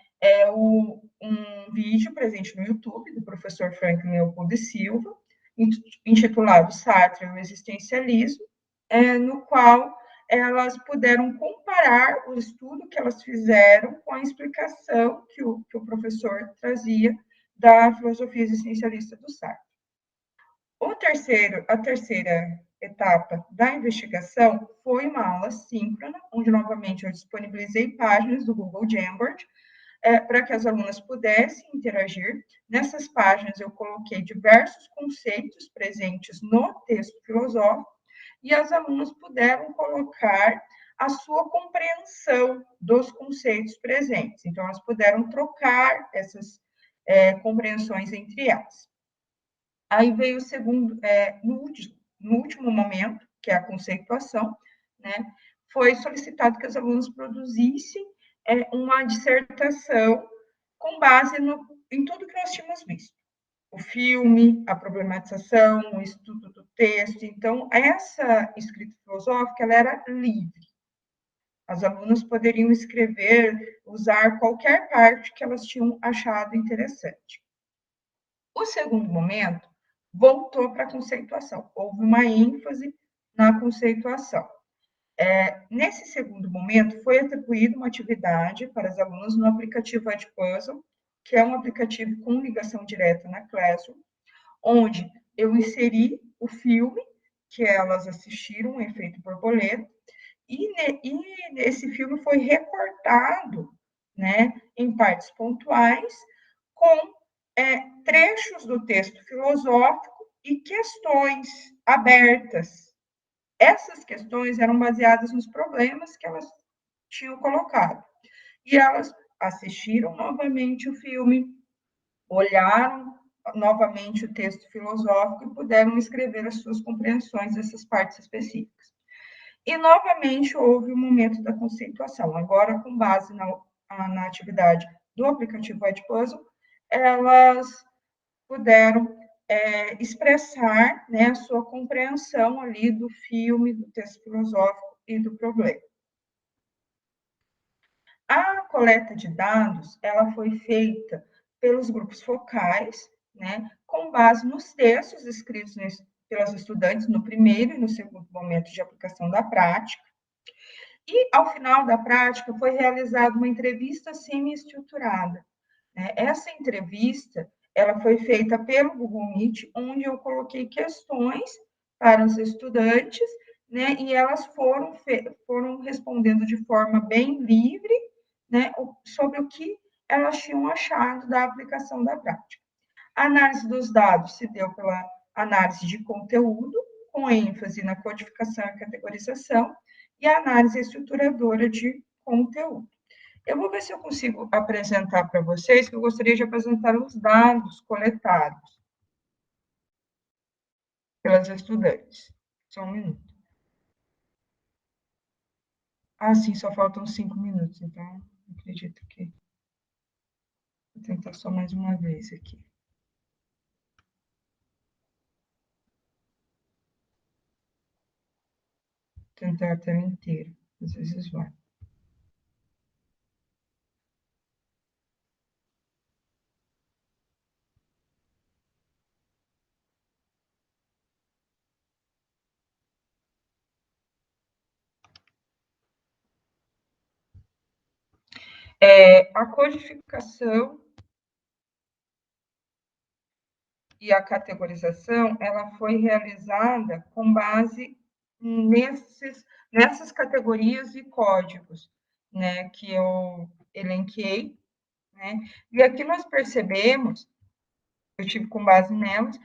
um vídeo presente no YouTube do professor Franklin Leopoldo Silva, intitulado Sartre e o Existencialismo, no qual elas puderam comparar o estudo que elas fizeram com a explicação que o professor trazia da filosofia existencialista do Sartre. A terceira etapa da investigação foi uma aula síncrona, onde novamente eu disponibilizei páginas do Google Jamboard, para que as alunas pudessem interagir. Nessas páginas, eu coloquei diversos conceitos presentes no texto filosófico e as alunas puderam colocar a sua compreensão dos conceitos presentes. Então, elas puderam trocar essas compreensões entre elas. Aí veio o segundo, no último momento, que é a conceituação, né, foi solicitado que as alunas produzissem uma dissertação com base em tudo que nós tínhamos visto. O filme, a problematização, o estudo do texto. Então, essa escrita filosófica, ela era livre. As alunas poderiam escrever, usar qualquer parte que elas tinham achado interessante. O segundo momento voltou para a conceituação. Houve uma ênfase na conceituação. Nesse segundo momento, foi atribuída uma atividade para as alunas no aplicativo Edpuzzle, que é um aplicativo com ligação direta na Classroom, onde eu inseri o filme que elas assistiram, o Efeito Borboleta, e esse filme foi recortado, né, em partes pontuais, com trechos do texto filosófico e questões abertas. Essas questões eram baseadas nos problemas que elas tinham colocado. E elas assistiram novamente o filme, olharam novamente o texto filosófico e puderam escrever as suas compreensões dessas partes específicas. E, novamente, houve um momento da conceituação. Agora, com base na atividade do aplicativo Edpuzzle, elas puderam expressar, né, a sua compreensão ali do filme, do texto filosófico e do problema. A coleta de dados, ela foi feita pelos grupos focais, né, com base nos textos escritos pelos estudantes no primeiro e no segundo momento de aplicação da prática. E, ao final da prática, foi realizada uma entrevista semi-estruturada, né? Essa entrevista, ela foi feita pelo Google Meet, onde eu coloquei questões para os estudantes, né? E elas foram respondendo de forma bem livre, né? Sobre o que elas tinham achado da aplicação da prática. A análise dos dados se deu pela análise de conteúdo, com ênfase na codificação e categorização, e a análise estruturadora de conteúdo. Eu vou ver se eu consigo apresentar para vocês, que eu gostaria de apresentar os dados coletados pelas estudantes. Só um minuto. Ah, sim, só faltam 5 minutos, então acredito que vou tentar só mais uma vez aqui. Tentar a tela inteira, às vezes vai. A codificação e a categorização, ela foi realizada com base nessas categorias e códigos, né, que eu elenquei, né, e aqui nós percebemos, eu tive com base nelas,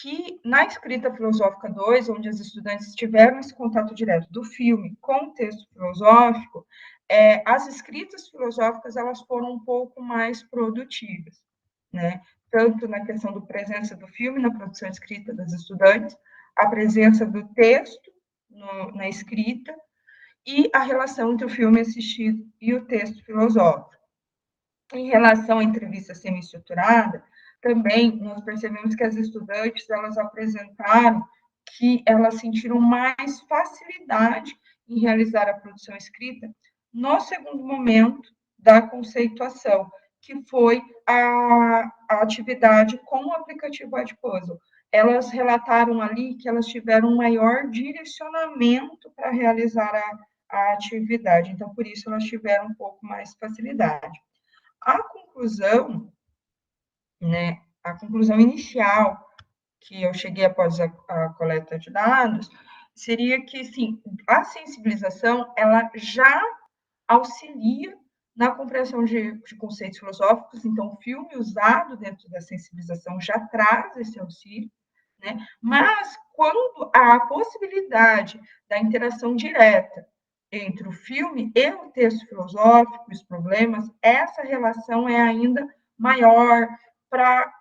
que na escrita filosófica 2, onde as estudantes tiveram esse contato direto do filme com o texto filosófico, as escritas filosóficas elas foram um pouco mais produtivas, né? Tanto na questão da presença do filme na produção escrita das estudantes, a presença do texto na escrita e a relação entre o filme assistido e o texto filosófico. Em relação à entrevista semi-estruturada, também nós percebemos que as estudantes elas apresentaram que elas sentiram mais facilidade em realizar a produção escrita no segundo momento da conceituação, que foi a atividade com o aplicativo Adpuzzle. Elas relataram ali que elas tiveram um maior direcionamento para realizar a atividade, então, por isso, elas tiveram um pouco mais facilidade. A conclusão, né, a conclusão inicial que eu cheguei após a coleta de dados, seria que, sim, a sensibilização, ela já auxilia na compreensão de conceitos filosóficos, então, o filme usado dentro da sensibilização já traz esse auxílio, né? Mas, quando há a possibilidade da interação direta entre o filme e o texto filosófico, os problemas, essa relação é ainda maior para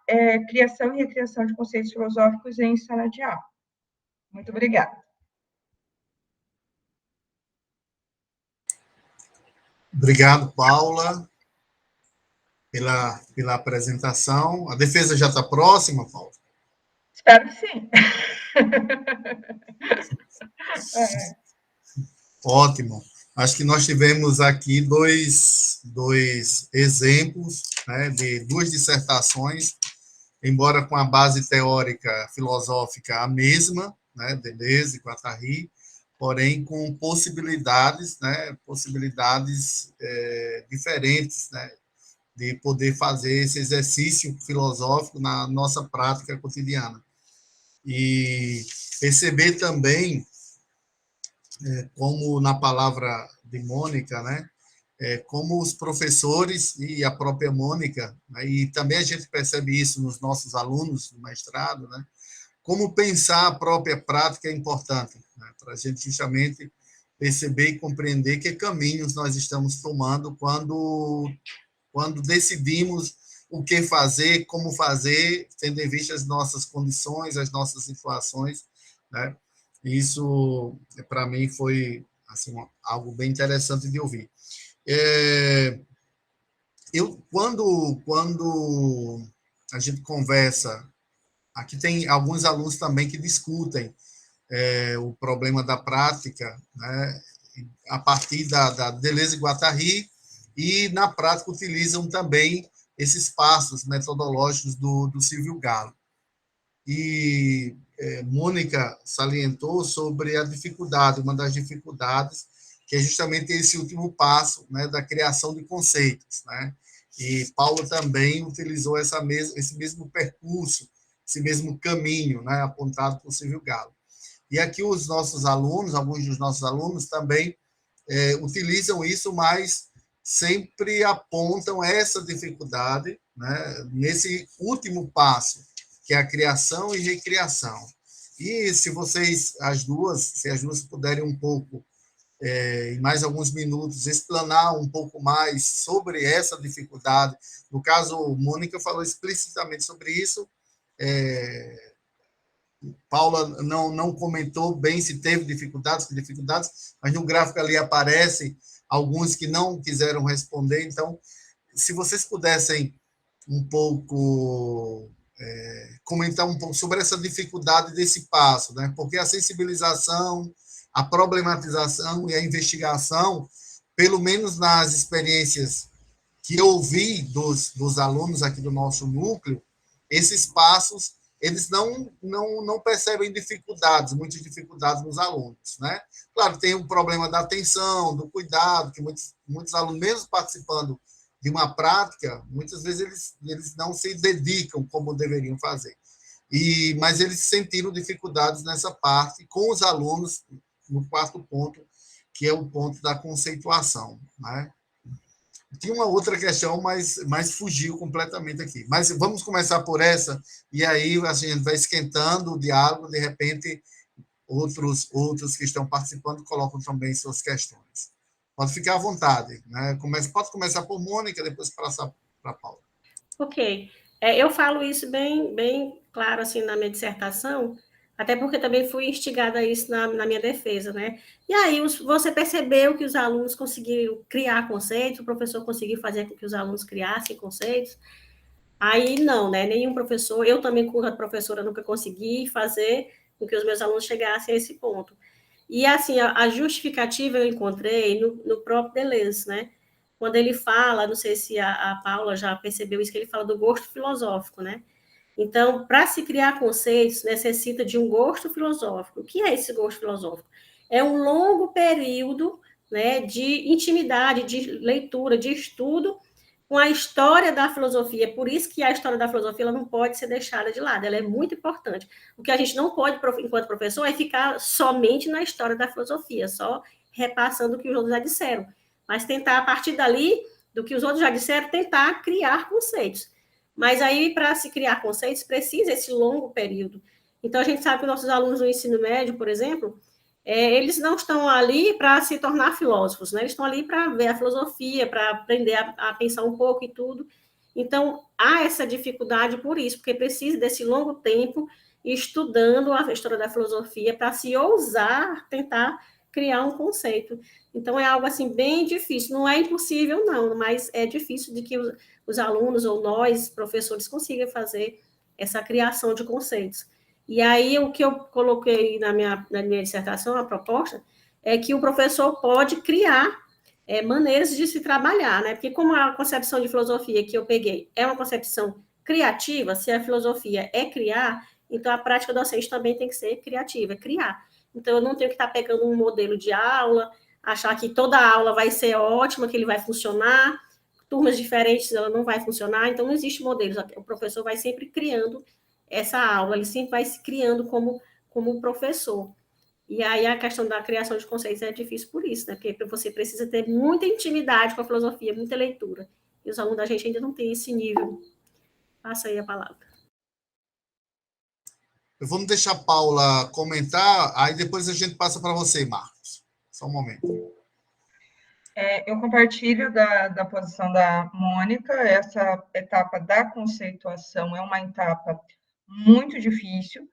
criação e recriação de conceitos filosóficos em sala de aula. Muito obrigada. Obrigado, Paula, pela apresentação. A defesa já está próxima, Paula? Espero que sim. Ótimo. Acho que nós tivemos aqui dois exemplos, né, de duas dissertações, embora com a base teórica filosófica a mesma, né, Deleuze e Guattari, porém com possibilidades, né, diferentes, né, de poder fazer esse exercício filosófico na nossa prática cotidiana. E perceber também, como na palavra de Mônica, né, como os professores e a própria Mônica, né, e também a gente percebe isso nos nossos alunos do mestrado, né, como pensar a própria prática é importante, né, para a gente justamente perceber e compreender que caminhos nós estamos tomando quando decidimos o que fazer, como fazer, tendo em vista as nossas condições, as nossas situações, né? Isso, para mim, foi assim, algo bem interessante de ouvir. Quando a gente conversa, aqui tem alguns alunos também que discutem o problema da prática, né, a partir da Deleuze e Guattari, e, na prática, utilizam também esses passos metodológicos do Silvio Galo. E Mônica salientou sobre a dificuldade, uma das dificuldades, que é justamente esse último passo, né, da criação de conceitos, né? E Paulo também utilizou esse mesmo percurso, esse mesmo caminho, né, apontado por Silvio Galo. E aqui os nossos alunos, alguns dos nossos alunos também utilizam isso, mas sempre apontam essa dificuldade, né, nesse último passo, que é a criação e recriação. E se vocês, se as duas puderem um pouco, em mais alguns minutos, explanar um pouco mais sobre essa dificuldade. No caso, Mônica falou explicitamente sobre isso. Paula não comentou bem se teve dificuldades, mas no gráfico ali aparecem alguns que não quiseram responder. Então, se vocês pudessem um pouco comentar um pouco sobre essa dificuldade desse passo, né? Porque a sensibilização, a problematização e a investigação, pelo menos nas experiências que eu ouvi dos alunos aqui do nosso núcleo, esses passos, eles não percebem muitas dificuldades nos alunos, né? Claro, tem o problema da atenção, do cuidado, que muitos alunos, mesmo participando de uma prática, muitas vezes eles não se dedicam como deveriam fazer. Mas eles sentiram dificuldades nessa parte com os alunos, no quarto ponto, que é o ponto da conceituação, né? Tinha uma outra questão, mas fugiu completamente aqui. Mas vamos começar por essa, e aí a gente vai esquentando o diálogo, de repente, outros que estão participando colocam também suas questões. Pode ficar à vontade, né? Pode começar por Mônica, depois passar para Paula. Ok. Eu falo isso bem claro assim, na minha dissertação, até porque também fui instigada a isso na minha defesa, né? E aí você percebeu que os alunos conseguiram criar conceitos, o professor conseguiu fazer com que os alunos criassem conceitos. Aí não, né? Nenhum professor, eu também, como professora, nunca consegui fazer com que os meus alunos chegassem a esse ponto. E assim, a justificativa eu encontrei no próprio Deleuze, né? Quando ele fala, não sei se a Paula já percebeu isso, que ele fala do gosto filosófico, né? Então, para se criar conceitos, necessita de um gosto filosófico. O que é esse gosto filosófico? É um longo período, né, de intimidade, de leitura, de estudo com a história da filosofia. Por isso que a história da filosofia ela não pode ser deixada de lado, ela é muito importante. O que a gente não pode, enquanto professor, é ficar somente na história da filosofia, só repassando o que os outros já disseram. Mas tentar, a partir dali, do que os outros já disseram, tentar criar conceitos. Mas aí, para se criar conceitos, precisa esse longo período. Então, a gente sabe que nossos alunos do ensino médio, por exemplo, eles não estão ali para se tornar filósofos, né? Eles estão ali para ver a filosofia, para aprender a pensar um pouco e tudo. Então, há essa dificuldade por isso, porque precisa desse longo tempo estudando a história da filosofia para se ousar tentar criar um conceito. Então, é algo assim bem difícil. Não é impossível, não, mas é difícil de que os alunos ou nós, professores, consigam fazer essa criação de conceitos. E aí, o que eu coloquei na minha dissertação, a proposta, é que o professor pode criar maneiras de se trabalhar, né? Porque como a concepção de filosofia que eu peguei é uma concepção criativa, se a filosofia é criar, então a prática docente também tem que ser criativa, é criar. Então, eu não tenho que estar pegando um modelo de aula, achar que toda aula vai ser ótima, que ele vai funcionar, turmas diferentes ela não vai funcionar, então não existe modelos, o professor vai sempre criando essa aula, ele sempre vai se criando como professor. E aí a questão da criação de conceitos é difícil por isso, né? Porque você precisa ter muita intimidade com a filosofia, muita leitura. E os alunos da gente ainda não têm esse nível. Passa aí a palavra. Vamos deixar a Paula comentar, aí depois a gente passa para você, Marcos. Só um momento. Eu compartilho da posição da Mônica, essa etapa da conceituação é uma etapa muito difícil,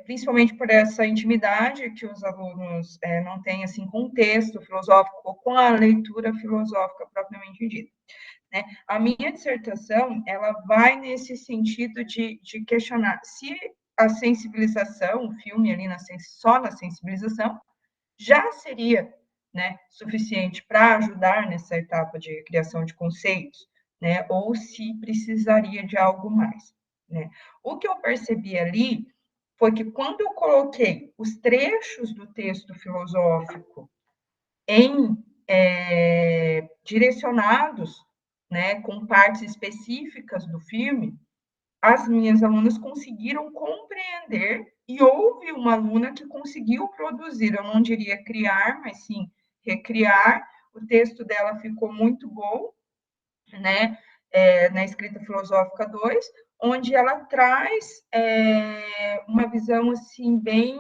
principalmente por essa intimidade que os alunos não têm, assim, com o texto filosófico ou com a leitura filosófica propriamente dita. Né? A minha dissertação, ela vai nesse sentido de questionar se a sensibilização, o filme ali só na sensibilização, já seria né, suficiente para ajudar nessa etapa de criação de conceitos, né, ou se precisaria de algo mais, né. O que eu percebi ali foi que quando eu coloquei os trechos do texto filosófico em direcionados, né, com partes específicas do filme, as minhas alunas conseguiram compreender e houve uma aluna que conseguiu produzir, eu não diria criar, mas sim recriar. O texto dela ficou muito bom, né, na escrita filosófica 2, onde ela traz uma visão assim bem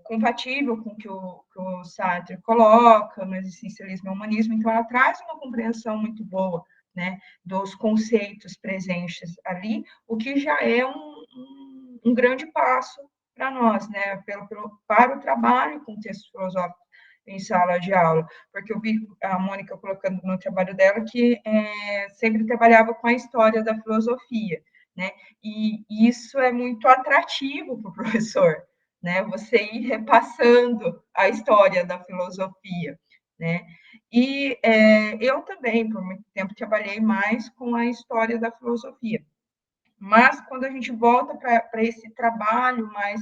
compatível com o que o Sartre coloca no existencialismo e humanismo. Então, ela traz uma compreensão muito boa, né, dos conceitos presentes ali, o que já é um grande passo para nós, né, para o trabalho com texto filosófico em sala de aula, porque eu vi a Mônica colocando no trabalho dela que sempre trabalhava com a história da filosofia, né? E isso é muito atrativo para o professor, né? Você ir repassando a história da filosofia, né? E eu também, por muito tempo, trabalhei mais com a história da filosofia. Mas, quando a gente volta para esse trabalho mais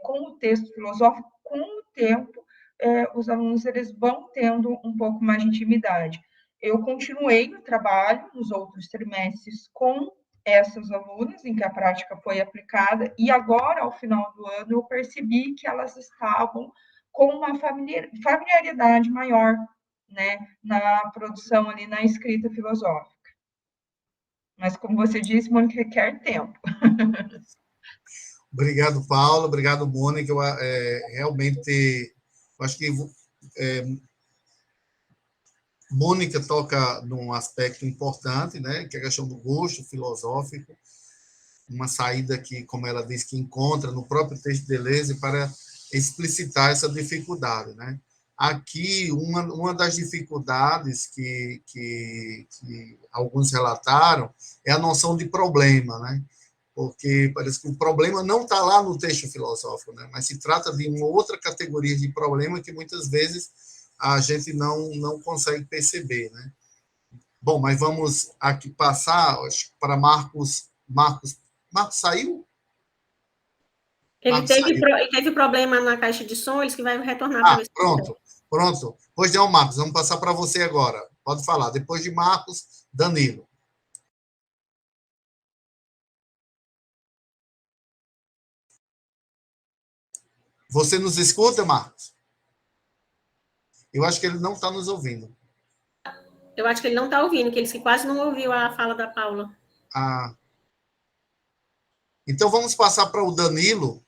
com o texto filosófico, com o tempo, os alunos eles vão tendo um pouco mais de intimidade. Eu continuei no trabalho nos outros trimestres com essas alunas, em que a prática foi aplicada, e agora, ao final do ano, eu percebi que elas estavam com uma familiaridade maior, né, na produção ali, na escrita filosófica. Mas, como você disse, Mônica, requer tempo. Obrigado, Paulo. Obrigado, Mônica. Realmente, acho que Mônica toca num aspecto importante, né, que é a questão do gosto filosófico, uma saída que, como ela diz, que encontra no próprio texto de Deleuze para explicitar essa dificuldade, né? Aqui, uma das dificuldades que alguns relataram é a noção de problema, né? Porque parece que o problema não está lá no texto filosófico, né? Mas se trata de uma outra categoria de problema que muitas vezes a gente não consegue perceber, né? Bom, mas vamos aqui passar para Marcos. Marcos saiu? Ele teve problema na caixa de som, eles que vai retornar para ver se... Pronto. Pois não, Marcos, vamos passar para você agora. Pode falar. Depois de Marcos, Danilo. Você nos escuta, Marcos? Eu acho que ele não está nos ouvindo. Eu acho que ele não está ouvindo, que ele quase não ouviu a fala da Paula. Então, vamos passar para o Danilo,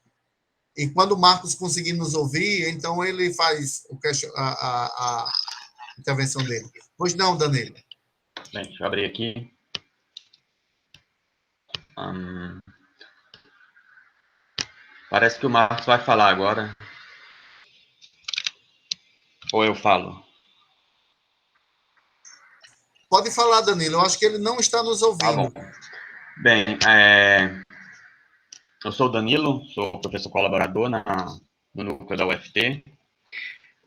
e quando o Marcos conseguir nos ouvir, então ele faz a intervenção dele. Pois não, Danilo. Bem, deixa eu abrir aqui. Parece que o Marcos vai falar agora. Ou eu falo? Pode falar, Danilo. Eu acho que ele não está nos ouvindo. Tá bom. Bem, eu sou o Danilo, sou professor colaborador no núcleo da UFT.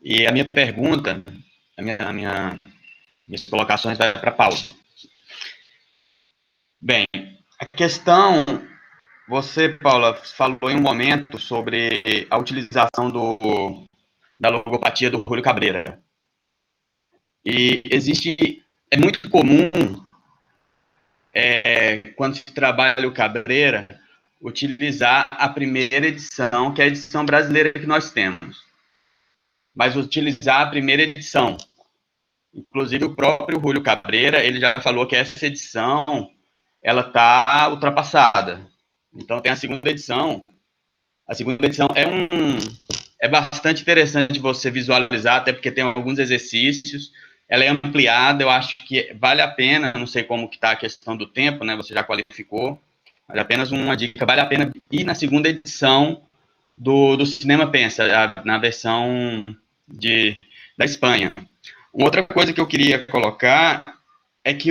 E a minha pergunta, minhas colocações vai para a Paula. Bem, a questão... Você, Paula, falou em um momento sobre a utilização da logopatia do Júlio Cabreira. E é muito comum, quando se trabalha o Cabreira, utilizar a primeira edição, que é a edição brasileira que nós temos. Mas utilizar a primeira edição. Inclusive, o próprio Júlio Cabreira, ele já falou que essa edição, ela está ultrapassada. Então, tem a segunda edição. A segunda edição é bastante interessante você visualizar, até porque tem alguns exercícios. Ela é ampliada, eu acho que vale a pena, não sei como que está a questão do tempo, né? Você já qualificou, mas apenas uma dica, vale a pena ir na segunda edição do Cinema Pensa, na versão da Espanha. Uma outra coisa que eu queria colocar é que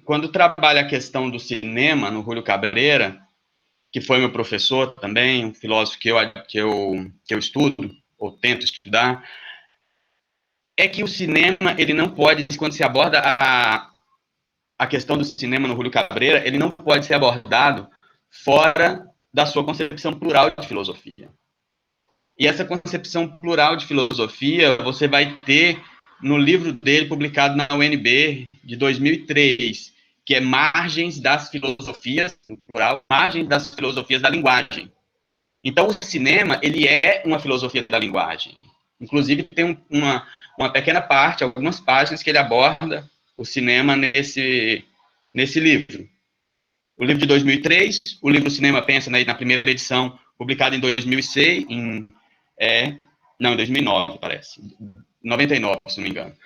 quando trabalha a questão do cinema no Júlio Cabreira, que foi meu professor também, um filósofo que eu estudo, ou tento estudar, é que o cinema, ele não pode, quando se aborda a questão do cinema no Júlio Cabreira, ele não pode ser abordado fora da sua concepção plural de filosofia. E essa concepção plural de filosofia você vai ter no livro dele, publicado na UNB, de 2003, que é Margens das Filosofias, no plural, Margens das Filosofias da Linguagem. Então, o cinema, ele é uma filosofia da linguagem. Inclusive, tem uma pequena parte, algumas páginas que ele aborda o cinema nesse livro. O livro de 2003, o livro Cinema Pensa, na primeira edição, publicado em 2006, em 2009, parece. 99, se não me engano.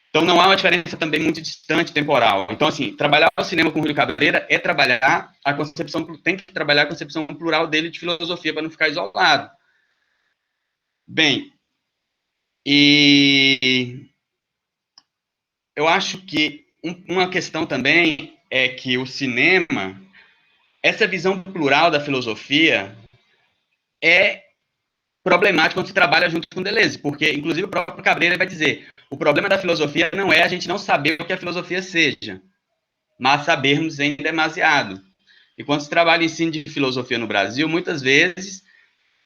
Então, não há uma diferença também muito distante temporal. Então, assim, trabalhar o cinema com o Júlio Cabreira é trabalhar a concepção, tem que trabalhar a concepção plural dele de filosofia para não ficar isolado. Bem, e eu acho que uma questão também é que o cinema, essa visão plural da filosofia é problemática quando se trabalha junto com Deleuze, porque, inclusive, o próprio Cabreira vai dizer, o problema da filosofia não é a gente não saber o que a filosofia seja, mas sabermos em demasiado. E quando se trabalha em ensino de filosofia no Brasil, muitas vezes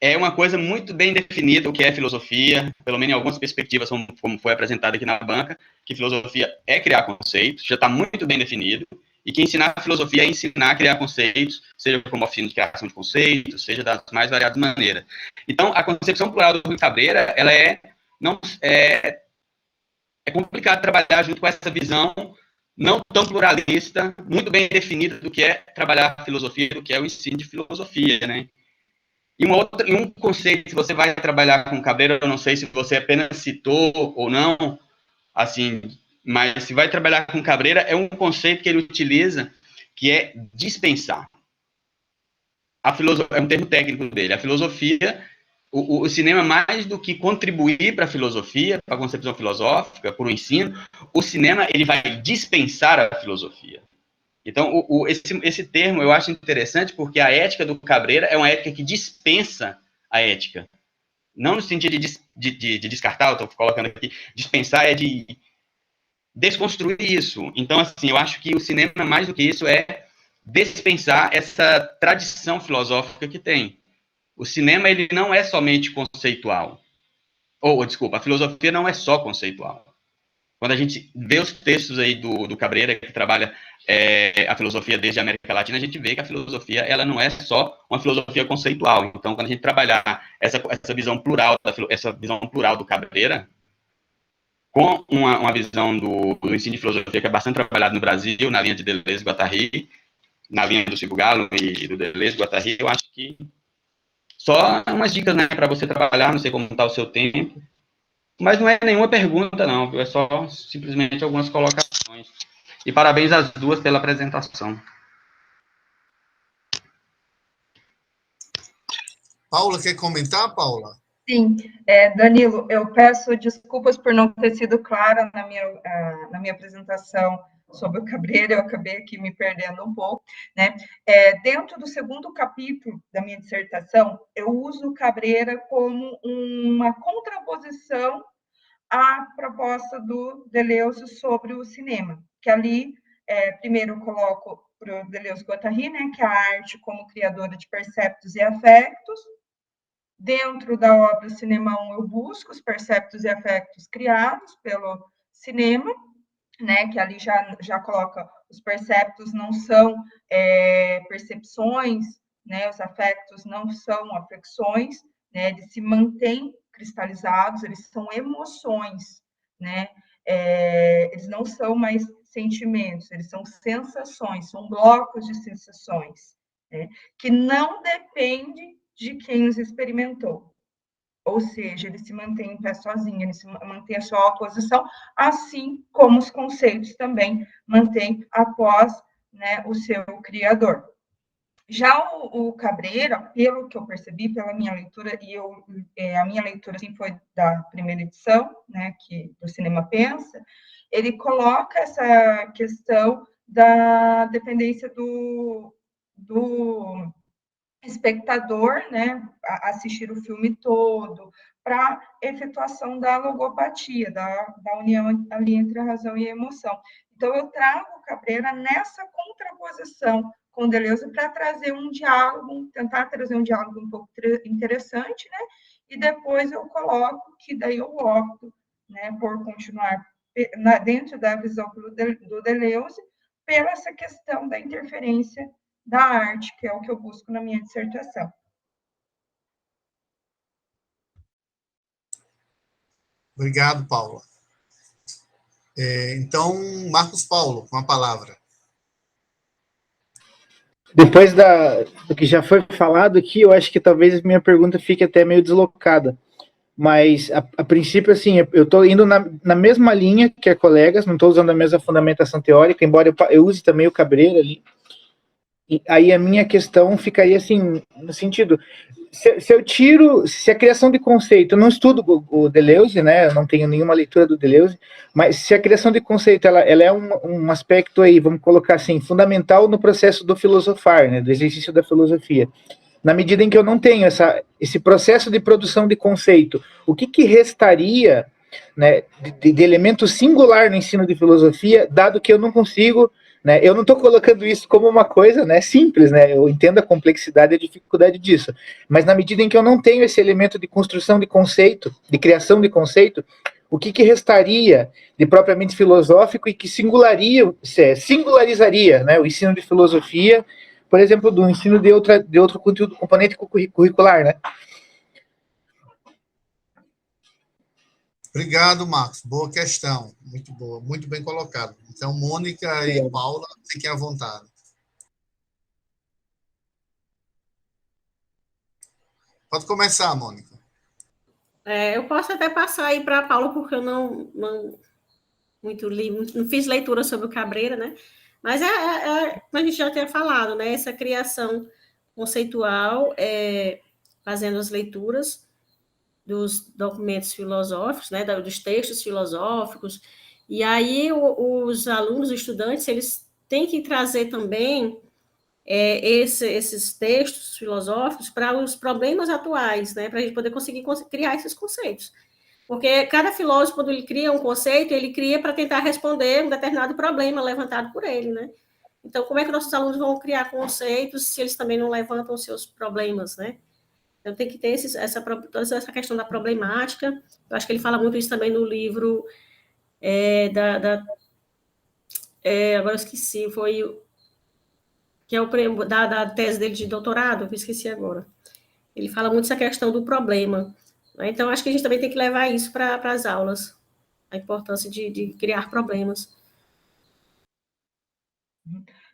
é uma coisa muito bem definida o que é filosofia, pelo menos em algumas perspectivas, como foi apresentado aqui na banca, que filosofia é criar conceitos, já está muito bem definido, e que ensinar a filosofia é ensinar a criar conceitos, seja como oficina de criação de conceitos, seja das mais variadas maneiras. Então, a concepção plural do Rui Cabreira, ela é complicado trabalhar junto com essa visão não tão pluralista, muito bem definida do que é trabalhar a filosofia, do que é o ensino de filosofia, né? E um conceito, se você vai trabalhar com Cabreira, eu não sei se você apenas citou ou não, assim, mas se vai trabalhar com Cabreira, é um conceito que ele utiliza, que é dispensar. É um termo técnico dele. A filosofia, o cinema, mais do que contribuir para a filosofia, para a concepção filosófica, para o ensino, o cinema ele vai dispensar a filosofia. Então, esse termo eu acho interessante porque a ética do Cabreira é uma ética que dispensa a ética. Não no sentido de descartar, eu estou colocando aqui, dispensar é de desconstruir isso. Então, assim, eu acho que o cinema, mais do que isso, é dispensar essa tradição filosófica que tem. O cinema, ele não é somente conceitual. Desculpa, a filosofia não é só conceitual. Quando a gente vê os textos aí do Cabreira, que trabalha a filosofia desde a América Latina, a gente vê que a filosofia ela não é só uma filosofia conceitual. Então, quando a gente trabalhar essa visão plural, do Cabreira, com uma visão do ensino de filosofia que é bastante trabalhado no Brasil, na linha de Deleuze e Guattari, na linha do Silvio Galo e do Deleuze e Guattari, eu acho que só umas dicas, né, para você trabalhar, não sei como está o seu tempo, mas não é nenhuma pergunta, não, é só simplesmente algumas colocações. E parabéns às duas pela apresentação. Paula, quer comentar, Paula? Sim, Danilo, eu peço desculpas por não ter sido clara na minha apresentação sobre o Cabreira, eu acabei aqui me perdendo um pouco, né? Dentro do segundo capítulo da minha dissertação, eu uso o Cabreira como uma contraposição à proposta do Deleuze sobre o cinema, que ali, primeiro eu coloco para o Deleuze-Guattari, né, que é a arte como criadora de perceptos e afectos. Dentro da obra Cinema 1, eu busco os perceptos e afectos criados pelo cinema, né, que ali já coloca os perceptos não são percepções, né, os afectos não são afecções, né, eles se mantêm cristalizados, eles são emoções, né, eles não são mais sentimentos, eles são sensações, são blocos de sensações, né, que não dependem de quem os experimentou. Ou seja, ele se mantém em pé sozinho, ele se mantém a sua oposição, assim como os conceitos também mantêm após, né, o seu criador. Já o Cabreira, pelo que eu percebi, pela minha leitura, a minha leitura assim, foi da primeira edição, né, do Cinema Pensa, ele coloca essa questão da dependência do espectador, né, assistir o filme todo, para efetuação da logopatia, da união ali entre a razão e a emoção. Então, eu trago o Cabreira nessa contraposição com Deleuze para trazer um diálogo, tentar trazer um diálogo um pouco interessante, né? E depois eu coloco que daí eu opto, né, por continuar dentro da visão do Deleuze, pela essa questão da interferência da arte, que é o que eu busco na minha dissertação. Obrigado, Paula. Então, Marcos Paulo, com a palavra. Depois do que já foi falado aqui, eu acho que talvez minha pergunta fique até meio deslocada. Mas, a princípio, assim, eu estou indo na mesma linha que a colegas, não estou usando a mesma fundamentação teórica, embora eu use também o Cabreira ali. E aí a minha questão ficaria assim, no sentido, se a criação de conceito, eu não estudo o Deleuze, né, eu não tenho nenhuma leitura do Deleuze, mas se a criação de conceito, ela é um aspecto aí, vamos colocar assim, fundamental no processo do filosofar, né, do exercício da filosofia. Na medida em que eu não tenho esse processo de produção de conceito, o que restaria, né, de elemento singular no ensino de filosofia, dado que eu não consigo, né, eu não estou colocando isso como uma coisa, né, simples, né, eu entendo a complexidade e a dificuldade disso, mas na medida em que eu não tenho esse elemento de construção de conceito, de criação de conceito, o que restaria de propriamente filosófico e que singularizaria, né, o ensino de filosofia, por exemplo, do ensino de outro conteúdo, componente curricular, né? Obrigado, Marcos. Boa questão. Muito boa, muito bem colocado. Então, Mônica e Paula, fiquem à vontade. Pode começar, Mônica. Eu posso até passar aí para a Paula, porque eu não fiz leitura sobre o Cabreira, né? Mas como a gente já tinha falado, né? Essa criação conceitual, fazendo as leituras dos documentos filosóficos, né? Dos textos filosóficos, e aí os alunos, os estudantes, eles têm que trazer também esses textos filosóficos para os problemas atuais, né? Para a gente poder conseguir criar esses conceitos. Porque cada filósofo, quando ele cria um conceito, ele cria para tentar responder um determinado problema levantado por ele, né? Então, como é que nossos alunos vão criar conceitos se eles também não levantam os seus problemas, né? Então, tem que ter toda essa questão da problemática. Eu acho que ele fala muito isso também no livro agora eu esqueci, que é da tese dele de doutorado, eu esqueci agora. Ele fala muito essa questão do problema. Então, acho que a gente também tem que levar isso para as aulas, a importância de criar problemas.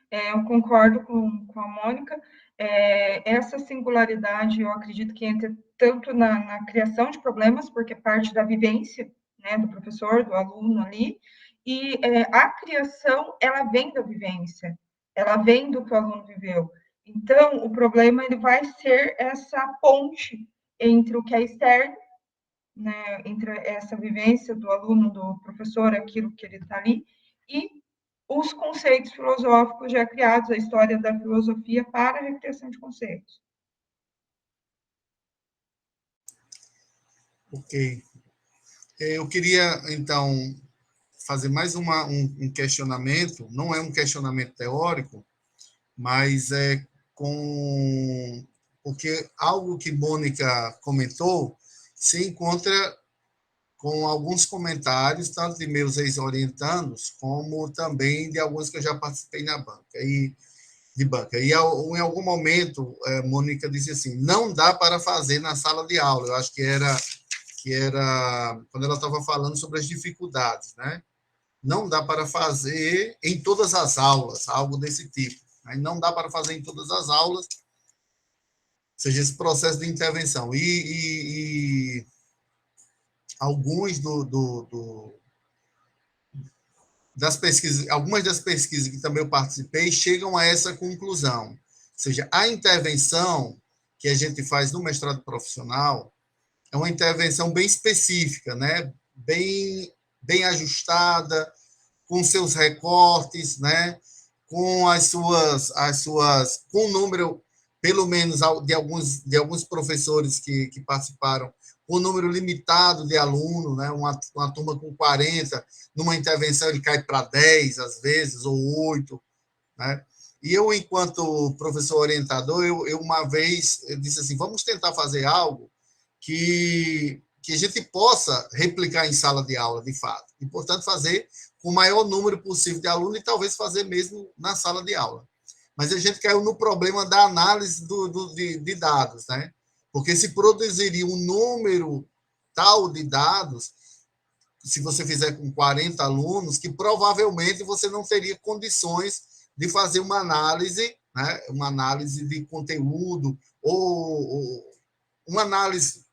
Eu concordo com a Mônica. Essa singularidade, eu acredito que entra tanto na criação de problemas, porque parte da vivência, né, do professor, do aluno ali, e a criação, ela vem da vivência, ela vem do que o aluno viveu. Então, o problema ele vai ser essa ponte entre o que é externo, né, entre essa vivência do aluno, do professor, aquilo que ele está ali, e os conceitos filosóficos já criados, a história da filosofia para a recriação de conceitos. Ok. Eu queria, então, fazer mais um questionamento, não é um questionamento teórico, mas porque algo que Mônica comentou se encontra com alguns comentários, tanto de meus ex-orientandos, como também de alguns que eu já participei na banca. E em algum momento, Mônica disse assim, não dá para fazer na sala de aula. Eu acho que era quando ela estava falando sobre as dificuldades, né? Não dá para fazer em todas as aulas, algo desse tipo. Né? Não dá para fazer em todas as aulas, ou seja, esse processo de intervenção. E alguns das pesquisas, algumas das pesquisas que também eu participei chegam a essa conclusão. Ou seja, a intervenção que a gente faz no mestrado profissional é uma intervenção bem específica, né? Bem ajustada, com seus recortes, né? Com as suas com o número, pelo menos, de alguns professores que participaram, com número limitado de alunos, né? Uma turma com 40, numa intervenção ele cai para 10, às vezes, ou 8, né? E eu, enquanto professor orientador, eu uma vez eu disse assim, vamos tentar fazer algo que a gente possa replicar em sala de aula, de fato, e, portanto, fazer com o maior número possível de alunos e talvez fazer mesmo na sala de aula. Mas a gente caiu no problema da análise de dados, né? Porque se produziria um número tal de dados, se você fizer com 40 alunos, que provavelmente você não teria condições de fazer uma análise, né? Uma análise de conteúdo ou uma análise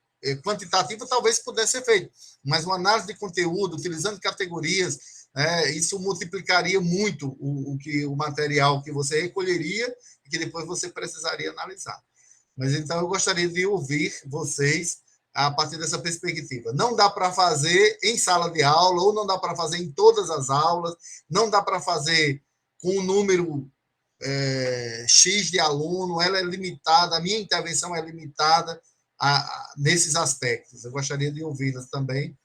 quantitativa talvez pudesse ser feita, mas uma análise de conteúdo, utilizando categorias, isso multiplicaria muito o material que você recolheria e que depois você precisaria analisar. Mas então eu gostaria de ouvir vocês a partir dessa perspectiva. Não dá para fazer em sala de aula, ou não dá para fazer em todas as aulas, não dá para fazer com um número X de aluno, ela é limitada, a minha intervenção é limitada nesses aspectos. Eu gostaria de ouvi-las também,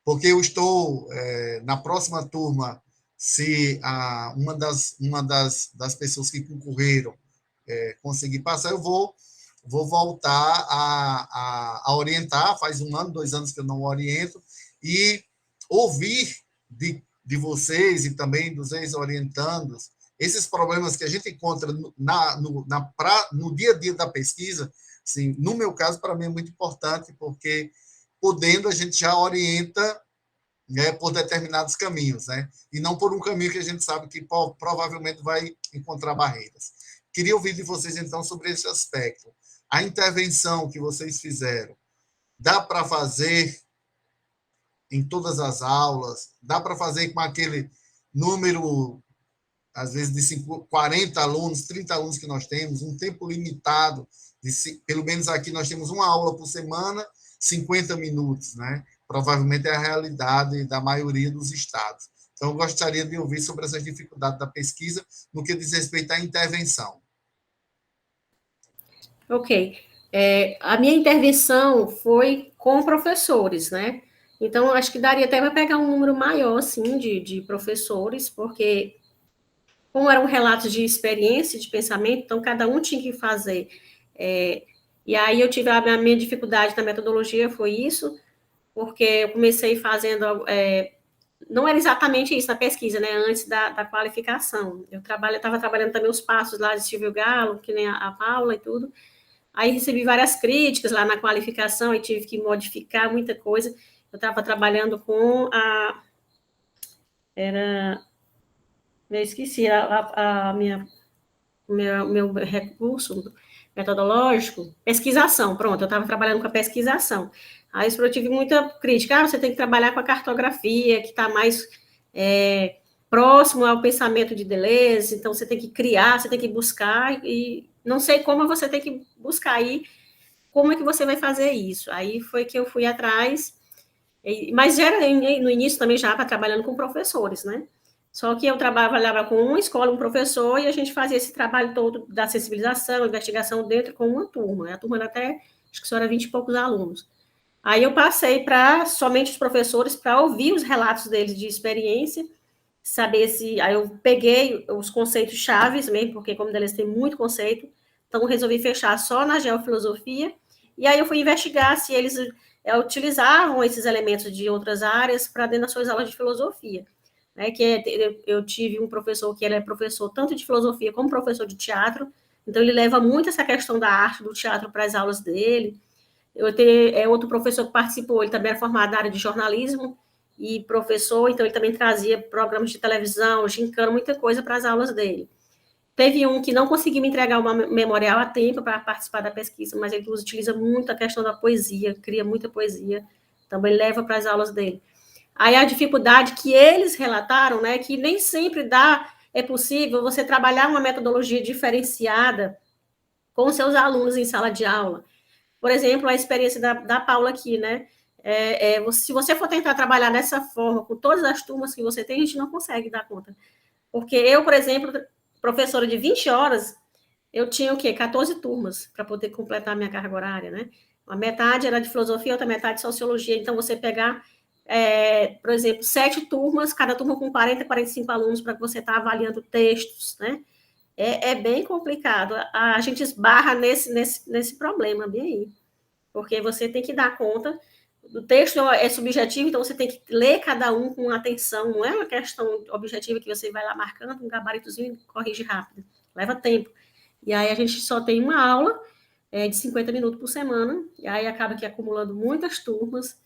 porque eu estou, na próxima turma, se uma das pessoas que concorreram conseguir passar, eu vou voltar a orientar, faz 1 ano, 2 anos que eu não oriento, e ouvir de vocês e também dos ex-orientandos esses problemas que a gente encontra no dia a dia da pesquisa. Assim, no meu caso, para mim é muito importante, porque podendo, a gente já orienta, né, por determinados caminhos, né, e não por um caminho que a gente sabe que provavelmente vai encontrar barreiras. Queria ouvir de vocês, então, sobre esse aspecto. A intervenção que vocês fizeram, dá para fazer em todas as aulas? Dá para fazer com aquele número, às vezes, de 40 alunos, 30 alunos que nós temos, um tempo limitado, pelo menos aqui nós temos uma aula por semana, 50 minutos, né? Provavelmente é a realidade da maioria dos estados. Então, eu gostaria de ouvir sobre essas dificuldades da pesquisa no que diz respeito à intervenção. Ok. A minha intervenção foi com professores, né? Então, acho que daria até para pegar um número maior, assim, de professores, porque, como eram relatos de experiência, de pensamento, então cada um tinha que fazer. E aí eu tive a minha dificuldade na metodologia, foi isso, porque eu comecei fazendo... não era exatamente isso na pesquisa, né? Antes da qualificação. Eu estava trabalhando também os passos lá de Silvio Galo, que nem a Paula e tudo. Aí recebi várias críticas lá na qualificação e tive que modificar muita coisa. Eu estava trabalhando com eu esqueci meu recurso metodológico, pesquisação, pronto, eu estava trabalhando com a pesquisação. Aí eu tive muita crítica, você tem que trabalhar com a cartografia, que está mais próximo ao pensamento de Deleuze, então você tem que criar, você tem que buscar, e não sei como você tem que buscar aí, como é que você vai fazer isso? Aí foi que eu fui atrás, mas já era no início também já estava trabalhando com professores, né? Só que eu trabalhava com uma escola, um professor, e a gente fazia esse trabalho todo da sensibilização, investigação dentro com uma turma. A turma era até, acho que só era 20 e poucos alunos. Aí eu passei para somente os professores, para ouvir os relatos deles de experiência, saber se... Aí eu peguei os conceitos chaves mesmo, porque como deles tem muito conceito, então resolvi fechar só na geofilosofia, e aí eu fui investigar se eles utilizavam esses elementos de outras áreas para dentro das suas aulas de filosofia. Eu tive um professor que ele é professor tanto de filosofia como professor de teatro, então ele leva muito essa questão da arte do teatro para as aulas dele. Eu tenho outro professor que participou, ele também era formado na área de jornalismo e professor, então ele também trazia programas de televisão, gincana, muita coisa para as aulas dele. Teve um que não conseguiu me entregar uma memorial a tempo para participar da pesquisa, mas ele utiliza muito a questão da poesia, cria muita poesia, também leva para as aulas dele. Aí a dificuldade que eles relataram, né, que nem sempre é possível você trabalhar uma metodologia diferenciada com seus alunos em sala de aula. Por exemplo, a experiência da Paula aqui, né? Se você for tentar trabalhar dessa forma, com todas as turmas que você tem, a gente não consegue dar conta. Porque eu, por exemplo, professora de 20 horas, eu tinha o quê? 14 turmas para poder completar a minha carga horária, né? A metade era de filosofia, outra metade de sociologia. Então, você pegar, por exemplo, 7 turmas, cada turma com 40, 45 alunos, para que você estar avaliando textos, né? É bem complicado. A gente esbarra nesse problema bem aí. Porque você tem que dar conta. O texto é subjetivo, então você tem que ler cada um com atenção. Não é uma questão objetiva que você vai lá marcando um gabaritozinho e corrige rápido. Leva tempo. E aí a gente só tem uma aula de 50 minutos por semana, e aí acaba que acumulando muitas turmas,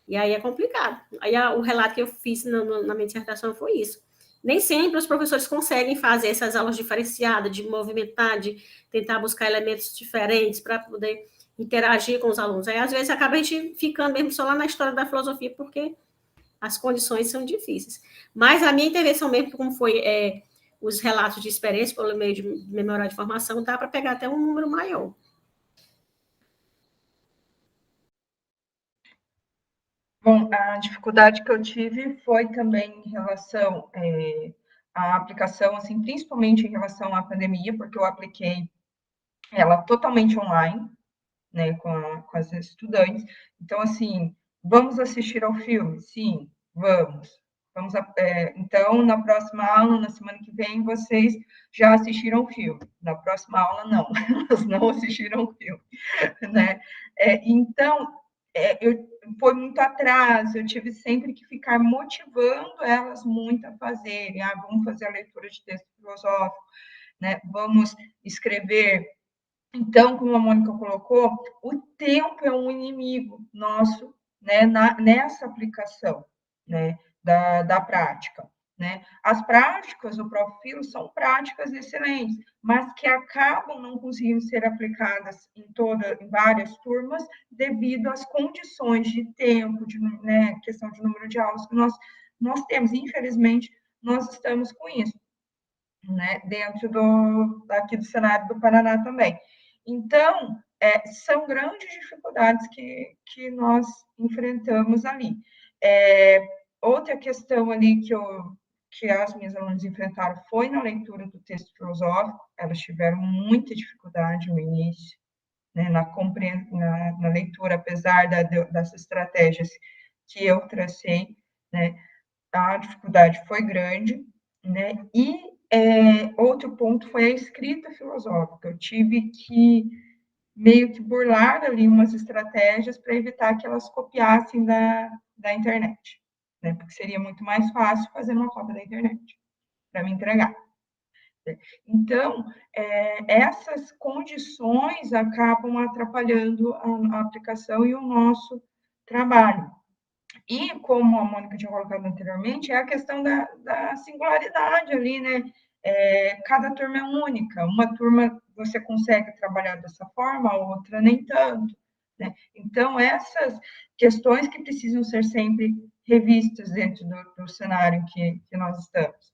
e aí é complicado. Aí o relato que eu fiz na minha dissertação foi isso. Nem sempre os professores conseguem fazer essas aulas diferenciadas, de movimentar, de tentar buscar elementos diferentes para poder interagir com os alunos. Aí, às vezes, acaba a gente ficando mesmo só lá na história da filosofia, porque as condições são difíceis. Mas a minha intervenção mesmo, como foi os relatos de experiência pelo meio de memorial de formação, dá para pegar até um número maior. Bom, a dificuldade que eu tive foi também em relação à aplicação, assim, principalmente em relação à pandemia, porque eu apliquei ela totalmente online, né, com as estudantes. Então, assim, vamos assistir ao filme? Sim, vamos. Então, na próxima aula, na semana que vem, vocês já assistiram o filme. Na próxima aula, não. Elas não assistiram o filme, né? Então, foi muito atraso, eu tive sempre que ficar motivando elas muito a fazerem. Vamos fazer a leitura de texto filosófico, né? Vamos escrever. Então, como a Mônica colocou, o tempo é um inimigo nosso, né, nessa aplicação, né, da prática, né? As práticas do Profilo são práticas excelentes, mas que acabam não conseguindo ser aplicadas em várias turmas devido às condições de tempo, né, questão de número de aulas que nós temos. Infelizmente, nós estamos com isso, né, dentro aqui do cenário do Paraná também. Então, são grandes dificuldades que nós enfrentamos ali. Outra questão ali que as minhas alunas enfrentaram foi na leitura do texto filosófico. Elas tiveram muita dificuldade no início, né, na leitura, apesar dessas estratégias que eu tracei, né, a dificuldade foi grande, né, e outro ponto foi a escrita filosófica. Eu tive que meio que burlar ali umas estratégias para evitar que elas copiassem da internet, né? Porque seria muito mais fácil fazer uma cópia da internet para me entregar. Então, essas condições acabam atrapalhando a aplicação e o nosso trabalho. E, como a Mônica tinha colocado anteriormente, é a questão da singularidade ali, né? Cada turma é única. Uma turma você consegue trabalhar dessa forma, a outra nem tanto, né? Então, essas questões que precisam ser sempre revistas dentro do cenário que nós estamos.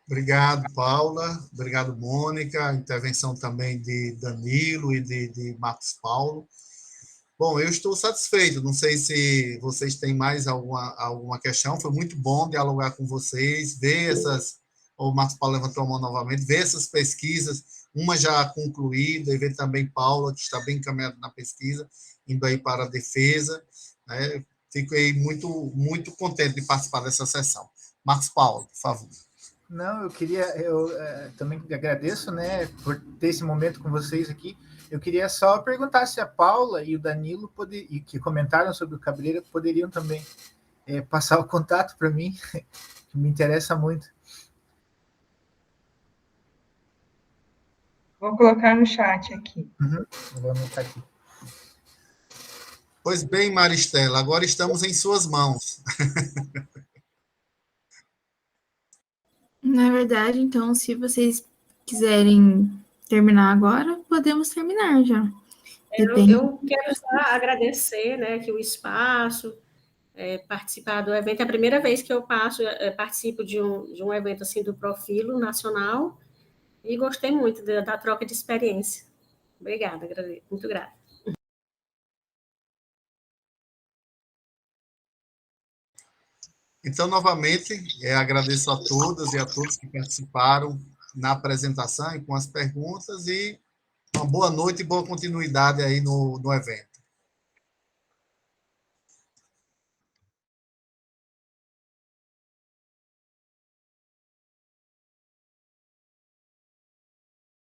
Obrigado, Paula. Obrigado, Mônica. A intervenção também de Danilo e de Marcos Paulo. Bom, eu estou satisfeito. Não sei se vocês têm mais alguma questão. Foi muito bom dialogar com vocês, ver o Marcos Paulo levantou a mão novamente, ver essas pesquisas, uma já concluída, e ver também Paula, que está bem encaminhada na pesquisa, indo aí para a defesa. Né? Fiquei muito, muito contente de participar dessa sessão. Marcos Paulo, por favor. Não, eu também agradeço, né, por ter esse momento com vocês aqui. Eu queria só perguntar se a Paula e o Danilo, que comentaram sobre o Cabreira, poderiam também passar o contato para mim, que me interessa muito. Vou colocar no chat aqui. Vou anotar aqui. Pois bem, Maristela, agora estamos em suas mãos. Na verdade, então, se vocês quiserem terminar agora, podemos terminar já. Eu quero só agradecer, né, que o espaço, participar do evento. É a primeira vez que eu participo de um evento assim do Profilo Nacional e gostei muito da troca de experiência. Obrigada, muito grata. Então, novamente, agradeço a todas e a todos que participaram na apresentação e com as perguntas, e Uma boa noite e boa continuidade aí no evento.